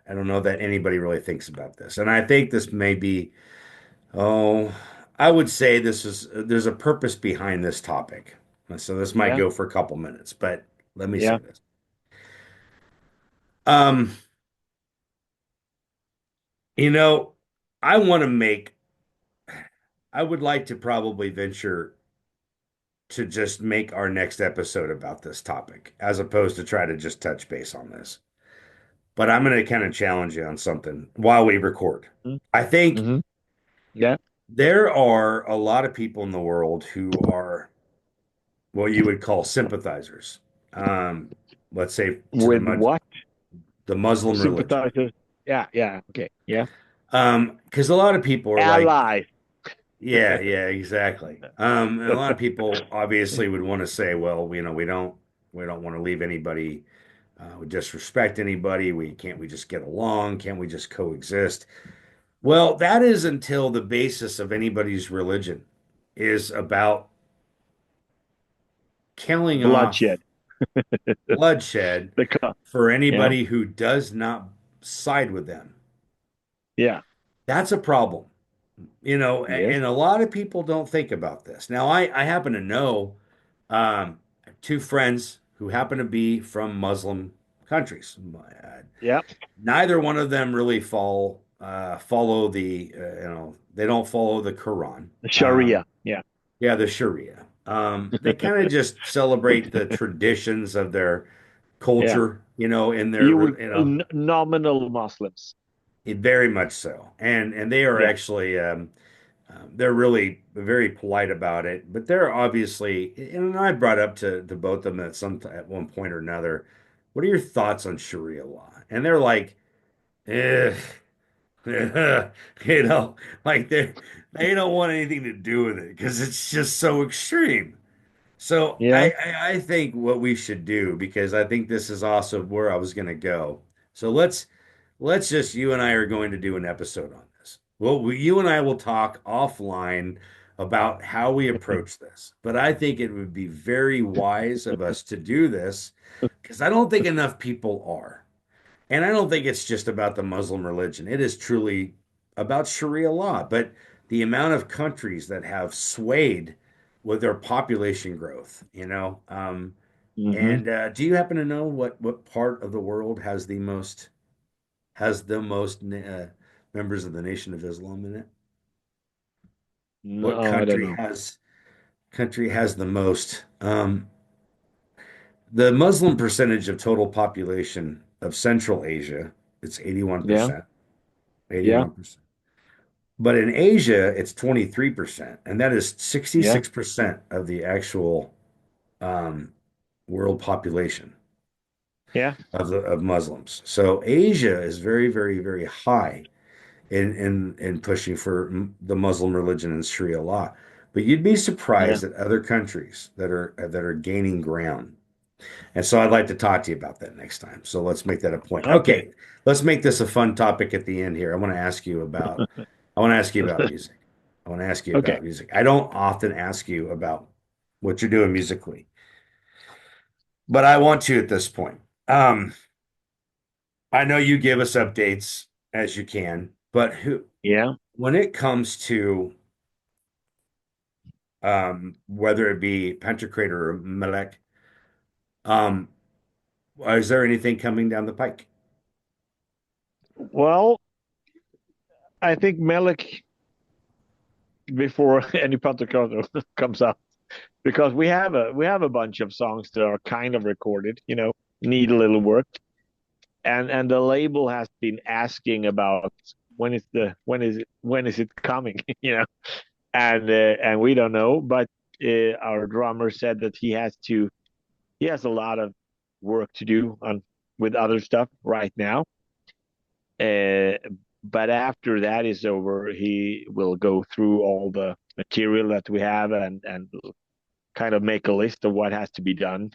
I don't know that anybody really thinks about this. And I think this may be, oh, I would say there's a purpose behind this topic. So this might Yeah. go for a couple minutes, but let me say Yeah. this. Um, You know, I want to make, I would like to probably venture to just make our next episode about this topic as opposed to try to just touch base on this. But I'm going to kind of challenge you on something while we record. I think Mm-hmm. Yeah. there are a lot of people in the world who are what you would call sympathizers. Um, let's say to With what? the Muslim religion. Sympathizers. Yeah. Yeah. Okay. Yeah. Because a lot of people are like, Allies. yeah, yeah, exactly. And a lot of people obviously would want to say, well, we don't want to leave anybody, we disrespect anybody. We just get along? Can't we just coexist? Well, that is until the basis of anybody's religion is about killing off Bloodshed. bloodshed The for yeah. anybody who does not side with them. Yeah. That's a problem. Yes. And a lot of people don't think about this. Now, I happen to know two friends who happen to be from Muslim countries. Yeah. Neither one of them really follow they don't follow the Quran. The Sharia. Yeah. Yeah, the Sharia. They kind of just celebrate the traditions of their Yeah. culture, in You would nominal Muslims. very much so. And they are Yeah. actually they're really very polite about it, but they're obviously, and I brought up to both of them at one point or another, what are your thoughts on Sharia law? And they're like, eh, you know, like they don't want anything to do with it because it's just so extreme. So Yeah. I think what we should do, because I think this is also where I was going to go. So let's just, you and I are going to do an episode on this. Well, you and I will talk offline about how we approach this. But I think it would be very wise of us to do this because I don't think enough people are. And I don't think it's just about the Muslim religion. It is truly about Sharia law. But the amount of countries that have swayed with their population growth, Hmm. and do you happen to know what part of the world has the most members of the Nation of Islam in it? What No, I don't know. country has the most? The Muslim percentage of total population of Central Asia, it's Yeah. 81%. Yeah. 81%. But in Asia, it's 23%, and that is Yeah. 66% of the actual um, world population Yeah. of Muslims. So Asia is very, very, very high in pushing for the Muslim religion and Sharia law. But you'd be Yeah. surprised at other countries that are gaining ground. And so I'd like to talk to you about that next time. So let's make that a point. Okay. Okay, let's make this a fun topic at the end here. I want to ask you about music. I want to ask you Okay. about music. I don't often ask you about what you're doing musically, but I want to at this point. I know you give us updates as you can, but Yeah. when it comes to whether it be Pantocrator or Melek, um, Is there anything coming down the pike? Well, I think Melik before any Pantocrator comes out because we have a bunch of songs that are kind of recorded, need a little work, and the label has been asking about when is it coming, and we don't know, but our drummer said that he has a lot of work to do on with other stuff right now. Uh, but after that is over, he will go through all the material that we have and kind of make a list of what has to be done.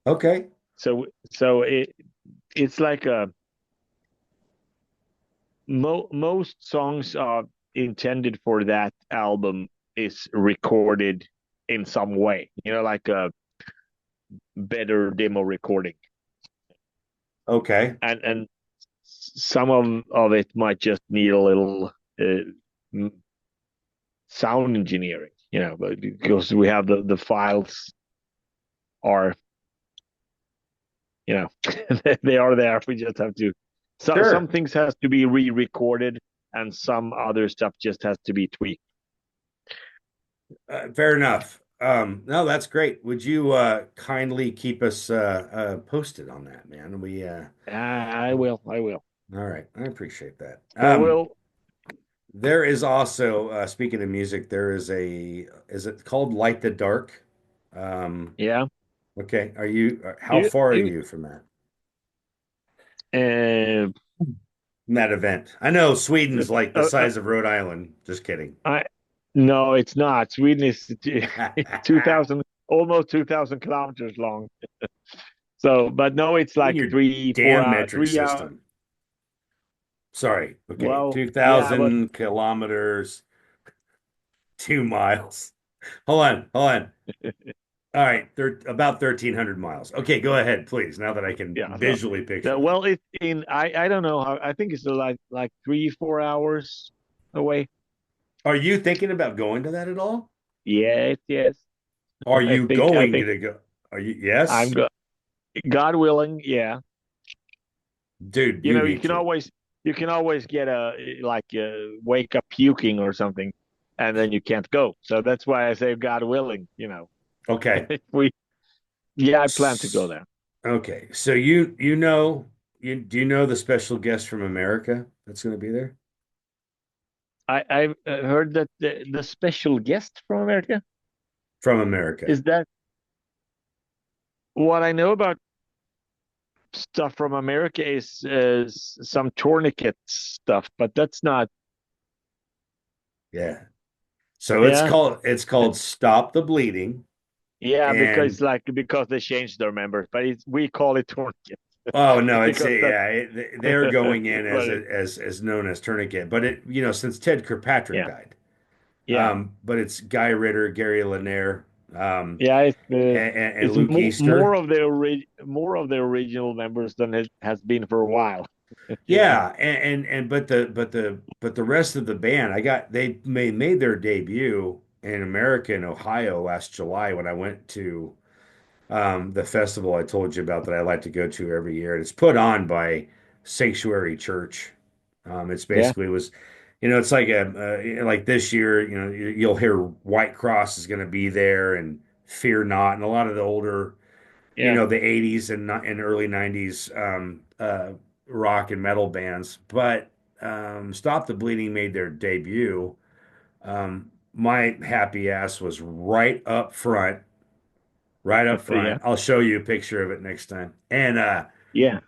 Okay. So it's like most songs are intended for that album is recorded in some way, like a better demo recording, Okay. and some of it might just need a little uh, sound engineering, but because we have the files are, you know, they are there. We just have to. Some Sure. things has to be re-recorded, and some other stuff just has to be tweaked. Fair enough. No, that's great. Would you kindly keep us posted on that, man? I will. I will. All right. I appreciate that. So we'll. There is also, speaking of music, is it called Light the Dark? Um, Yeah. okay. How You. far are You. you from Uh, that event? I know Sweden's like the uh, uh, size of Rhode Island. Just kidding. I. No, it's not. Sweden is 2,000, almost 2,000 kilometers long. So, but no, it's In like your three, four damn hour, metric 3 hour. system. Sorry. Okay. Well, yeah, but 2,000 kilometers, 2 miles. Hold on. Hold on. All right. About 1,300 miles. Okay. Go ahead, please. Now that I can yeah. visually picture that. Well, it's in. I don't know how. I think it's like 3, 4 hours away. Are you thinking about going to that at all? Yes, yes. Are I you think. I going think to go? Are you? I'm Yes? go. God willing, yeah. Dude, You you know, you need can to. always you can always get a like wake up puking or something, and then you can't go. So that's why I say God willing. Okay. We Yeah, I plan to go S- there. Okay. So do you know the special guest from America that's going to be there? I've heard that the special guest from America From America. is that what I know about stuff from America is some tourniquet stuff, but that's not. Yeah. So Yeah, it's called Stop the Bleeding. yeah, And because they changed their members, but we call it tourniquet oh no, it's because that's yeah, they're going in what it. as known as tourniquet. But since Ted Kirkpatrick Yeah, died. yeah, But it's Guy Ritter, Gary Lanier, yeah. and It's Luke more Easter. of the original members than it has been for a while. You know. Yeah, and but the rest of the band, they made their debut in America in Ohio last July when I went to the festival I told you about that I like to go to every year. And it's put on by Sanctuary Church. It's Yeah, basically was, it's like like this year, you'll hear White Cross is going to be there and Fear Not and a lot of the older, yeah. the 80s and early 90s rock and metal bands. But Stop the Bleeding made their debut. My happy ass was right up front. Yeah, I'll show you a picture of it next time. And yeah,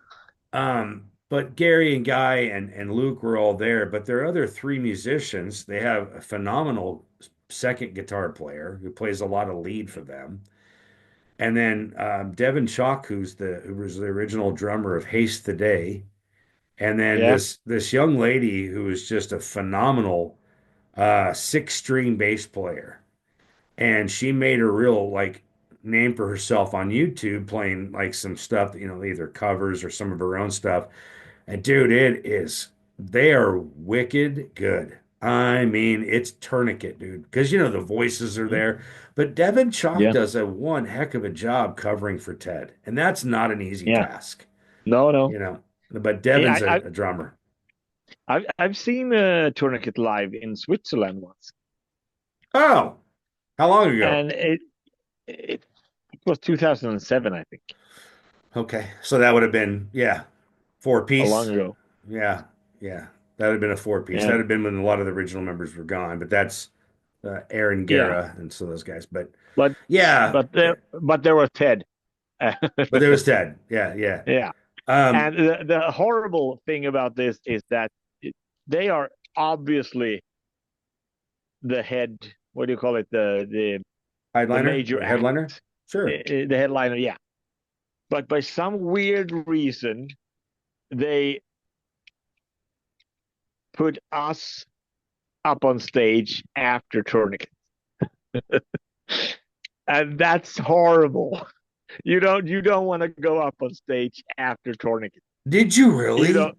but Gary and Guy and Luke were all there, but there are other three musicians. They have a phenomenal second guitar player who plays a lot of lead for them. And then Devin Chalk, who was the original drummer of Haste the Day. And then yeah, this young lady who is just a phenomenal six-string bass player. And she made a real like name for herself on YouTube playing like some stuff, either covers or some of her own stuff. And dude, they are wicked good. I mean, it's tourniquet, dude. Because the voices are Mhm. there. But Devin Chalk Yeah, does a one heck of a job covering for Ted. And that's not an easy yeah. task, No, no. you know. But Hey, Devin's a drummer. I've seen Tourniquet live in Switzerland once, Oh, how long ago? and it, it was 2007, I think, Okay. So that would have been, yeah, four a long piece. ago. Yeah. Yeah. That would have been a four piece. That Yeah, would have been when a lot of the original members were gone. But that's Aaron yeah. Guerra and some of those guys. But But yeah, there was Ted. but there was Ted. Yeah. Yeah. Yeah. Um, And the horrible thing about this is that they are obviously the head, what do you call it? The Headliner major or headliner? act, Sure. the headliner, yeah. But by some weird reason, they put us up on stage after Tourniquet. And that's horrible. You don't want to go up on stage after Tourniquet. Did you You really? don't.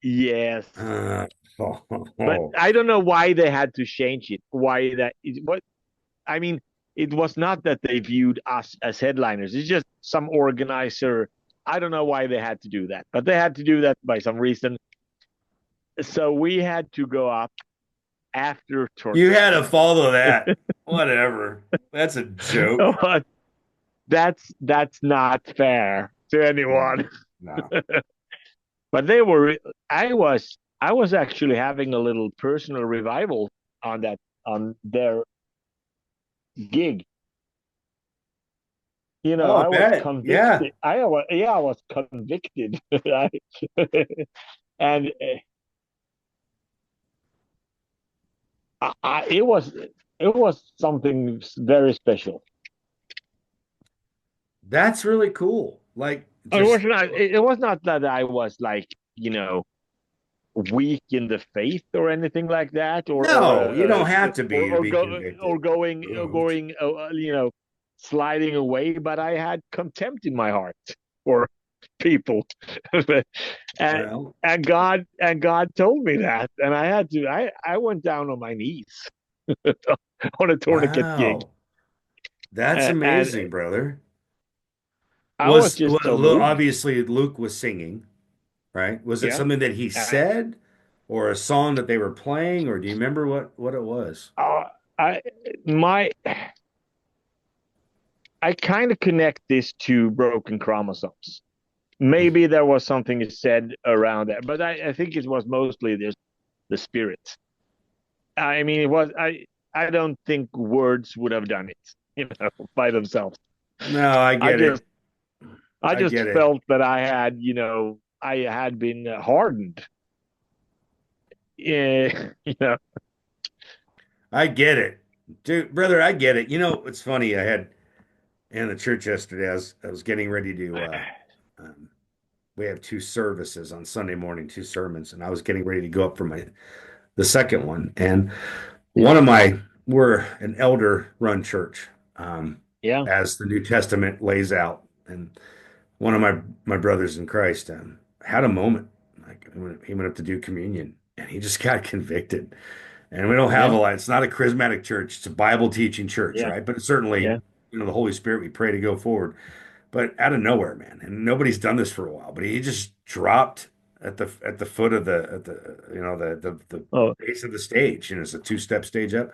Yes. Uh, oh, oh, But oh. I don't know why they had to change it. What I mean, it was not that they viewed us as headliners. It's just some organizer. I don't know why they had to do that, but they had to do that by some reason. So we had to go up after You Tourniquet. had to follow that. Whatever. That's a joke. But that's not fair to No, anyone. no. But they were. I was actually having a little personal revival on their gig. Oh, I I was bet. Yeah. convicted. I was convicted. And it was something very special. That's really cool. Like, It was just, not. It was not that I was like weak in the faith or anything like that, no, you don't have to be to or be go or convicted. going or Moved. going sliding away. But I had contempt in my heart for people, and Well, and God told me that, and I went down on my knees on a tourniquet gig, wow. That's and amazing, brother. I was just so moved. Obviously Luke was singing, right? Was it Yeah. something that he Uh, said or a song that they were playing, or do you remember what it was? uh, I my I kind of connect this to broken chromosomes. Maybe there was something said around that, but I think it was mostly the spirit. I mean, it was I don't think words would have done it, by themselves. No, I I get it. just I I just get it. felt that I had been hardened. Yeah, I get it. Dude, brother, I get it. It's funny. I had in the church yesterday, I was getting ready to um, we have two services on Sunday morning, two sermons, and I was getting ready to go up for the second one. And one of my we're an elder run church, yeah, as the New Testament lays out. And one of my brothers in Christ had a moment. Like he went up to do communion and he just got convicted. And we don't have a yeah, lot. It's not a charismatic church. It's a Bible teaching church, yeah, right? But it's certainly, yeah, the Holy Spirit, we pray to go forward. But out of nowhere, man, and nobody's done this for a while, but he just dropped at the foot of the oh, base of the stage. It's a two-step stage up.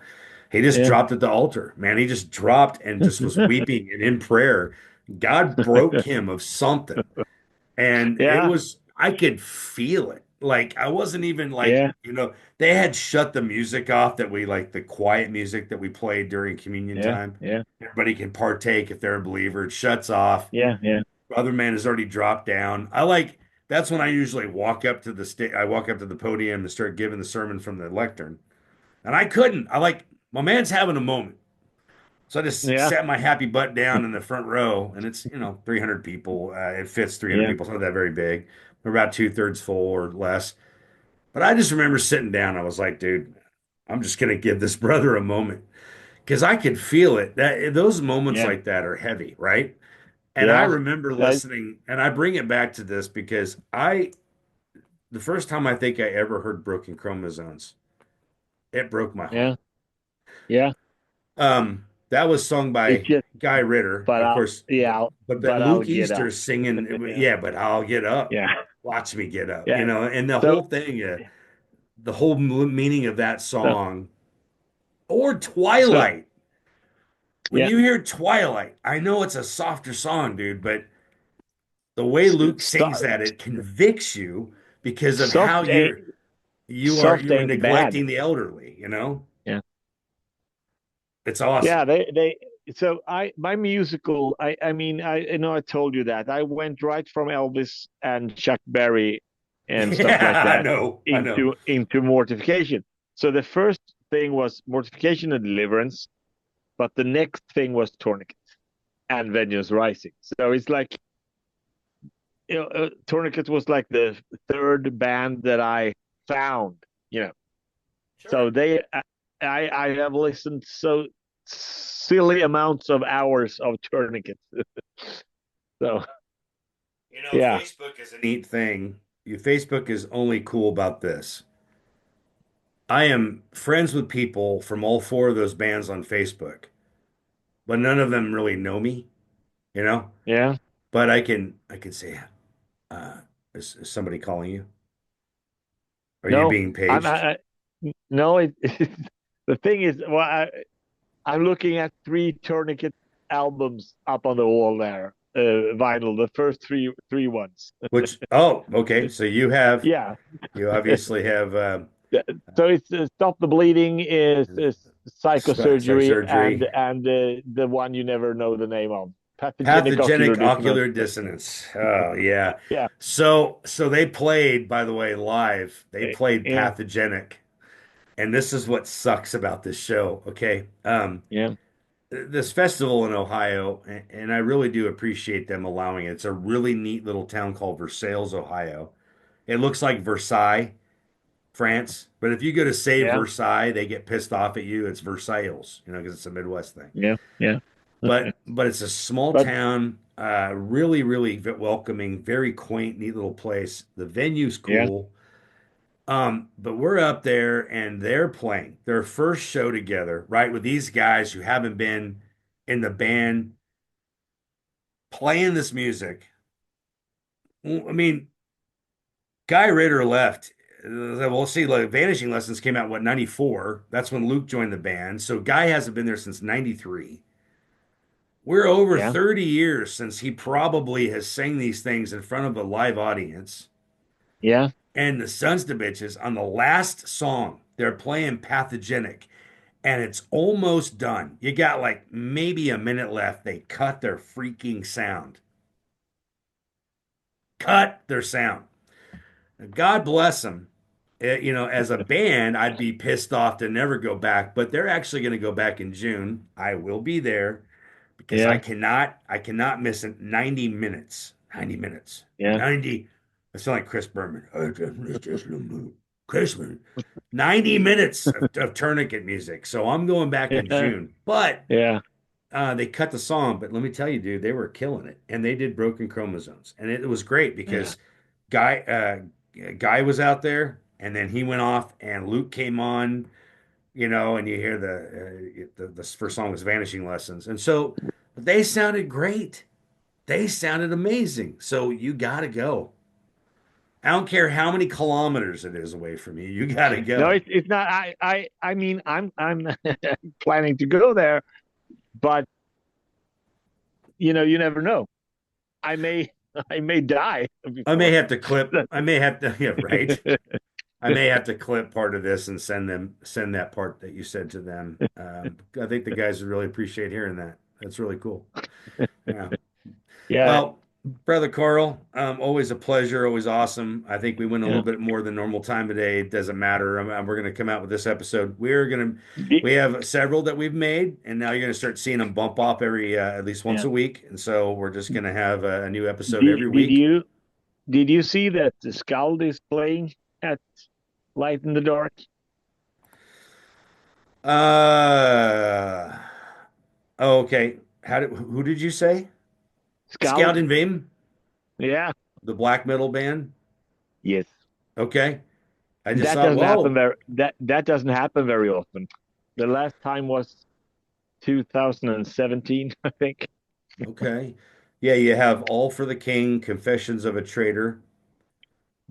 He just yeah, dropped at the altar, man. He just dropped and just was weeping and in prayer. God broke him of something. And yeah, I could feel it. Like I wasn't even like, yeah, they had shut the music off that we like the quiet music that we played during communion yeah, time. yeah, Everybody can partake if they're a believer. It shuts off. yeah, yeah, Other man has already dropped down. That's when I usually walk up to the stage. I walk up to the podium and start giving the sermon from the lectern. And I couldn't. My man's having a moment. So I just yeah, sat my happy butt down in the front row, and it's 300 people. It fits 300 yeah, people. It's not that very big. We're about two-thirds full or less. But I just remember sitting down. I was like, dude, I'm just gonna give this brother a moment because I could feel it. That those moments yeah, like that are heavy, right? And I yeah. remember I, listening, and I bring it back to this because the first time I think I ever heard broken chromosomes It broke my heart. Yeah, yeah. That was sung It's by just, Guy Ritter, but of I'll, course, yeah, but but I'll Luke get up. Easter's singing, Yeah, yeah, but I'll get up. yeah, Watch me get up, yeah. and the So, whole thing, the whole meaning of that so, song, or so, Twilight. When yeah. you hear Twilight, I know it's a softer song, dude, but the way Luke Stop, sings that, it convicts you because of how soft ain't soft you are ain't bad. neglecting the elderly, Yeah, It's yeah. awesome. They. So my musical. I mean, I know I told you that I went right from Elvis and Chuck Berry and stuff like Yeah, that I know. into Mortification. So the first thing was Mortification and Deliverance, but the next thing was Tourniquet and Vengeance Rising. So it's like, Tourniquet was like the third band that I found, you know. So Sure. I have listened so silly amounts of hours of Tourniquet. So yeah, Facebook is a neat thing. Your Facebook is only cool about this. I am friends with people from all four of those bands on Facebook, but none of them really know me, you know? yeah. But I can say, uh, is somebody calling you? Are you No, being I'm paged? no. The thing is, well, I'm looking at three Tourniquet albums up on the wall there, vinyl. The first three ones. Okay. So Yeah. you obviously have So it's Stop the Bleeding is psychosurgery, and surgery. the one you never know the name of, pathogenic ocular Pathogenic dissonance. ocular dissonance. Oh yeah. Yeah, So they played, by the way, live. They played yeah, Pathogenic. And this is what sucks about this show, okay? yeah, This festival in Ohio, and I really do appreciate them allowing it. It's a really neat little town called Versailles, Ohio. It looks like Versailles, France, but if you go to say yeah, Versailles, they get pissed off at you. It's Versailles, because it's a Midwest thing. yeah, yeah. But it's a small But town, really, really welcoming, very quaint, neat little place. The venue's yeah, cool. But we're up there and they're playing their first show together, right? With these guys who haven't been in the band playing this music. Well, I mean, Guy Ritter left. We'll see, like Vanishing Lessons came out, what, 94? That's when Luke joined the band. So Guy hasn't been there since 93. We're over yeah, 30 years since he probably has sang these things in front of a live audience. yeah, And the Sons to Bitches on the last song, they're playing Pathogenic. And it's almost done. You got like maybe a minute left. They cut their freaking sound. Cut their sound. God bless them. As a band, I'd be pissed off to never go back, but they're actually going to go back in June. I will be there because I yeah, cannot miss it. 90 minutes. 90 minutes. yeah, 90. I sound like Chris Berman. Chris Berman. 90 minutes of tourniquet music. So I'm going back in yeah, June. But yeah, they cut the song, but let me tell you, dude, they were killing it, and they did Broken Chromosomes, and it was great yeah, because Guy was out there, and then he went off, and Luke came on, and you hear the first song was Vanishing Lessons, and so they sounded great, they sounded amazing. So you got to go. I don't care how many kilometers it is away from you, you got to No, go. it's not. I mean, I'm planning to go there, but you never know. I may I may die I may before. have to clip. I may have to. Yeah, right. I may have to clip part of this and send that part that you said to them. I think the guys would really appreciate hearing that. That's really cool. Yeah. Yeah, Well, brother Carl, always a pleasure, always awesome. I think we went a little yeah. bit more than normal time today. It doesn't matter. We're going to come out with this episode. Did, We have several that we've made, and now you're going to start seeing them bump up every at least once yeah. a week. And so we're just going to have a new episode every Did week. you see that the Scald is playing at Light in the Dark? Uh, oh, okay. Who did you say? Scout Scald? and Vim, Yeah. the black metal band. Yes. Okay. I just That thought, doesn't happen whoa, very that doesn't happen very often. The last time was 2017, I think. okay. Yeah, you have All for the King, Confessions of a Traitor,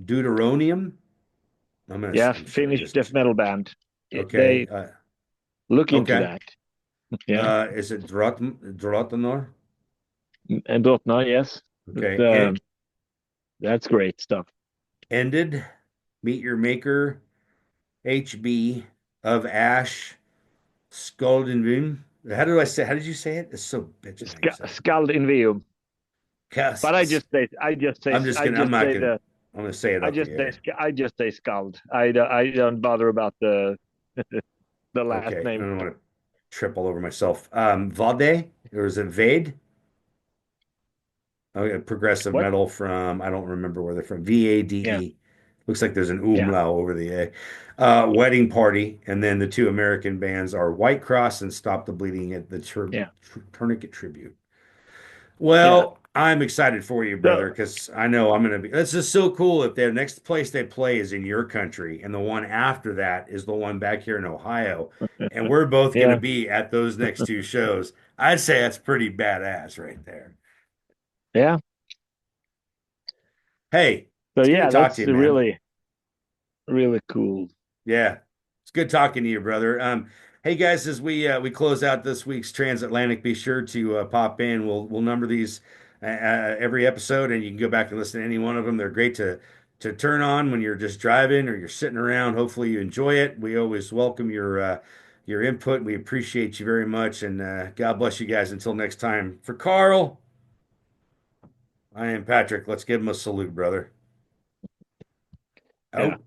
Deuteronium. Yeah, I'm sure I Finnish death just metal band. okay. They look into Okay. that. Yeah, Is it Drotanor? and Dotna, yes, Okay. that's great stuff. Ended, Meet Your Maker, HB of Ash, Skoldenvim. How do I say? How did you say it? It's so bitching how you say it. Skald in Veum. Yes. But I I'm just not say gonna. the I'm gonna say it up the air. I just say Skald. I don't bother about the last Okay. I name. don't want to trip all over myself. Vade, or is it Vade? Oh, progressive What? metal from, I don't remember where they're from. Yeah, VADE. Looks like there's an yeah, umlaut over the A. Wedding Party. And then the two American bands are White Cross and Stop the Bleeding at the yeah, Tourniquet Tribute. yeah. Well, I'm excited for you, So brother, because I know I'm going to be. This is so cool if the next place they play is in your country, and the one after that is the one back here in Ohio, and we're both going to yeah, be at those next two shows. I'd say that's pretty badass right there. yeah. Hey, So it's good to yeah, talk to that's you, man. really cool. Yeah, it's good talking to you, brother. Hey guys, as we close out this week's Transatlantic, be sure to pop in. We'll number these every episode, and you can go back and listen to any one of them. They're great to turn on when you're just driving or you're sitting around. Hopefully, you enjoy it. We always welcome your input. We appreciate you very much, and God bless you guys. Until next time, for Carl, I am Patrick. Let's give him a salute, brother. Yeah. Out.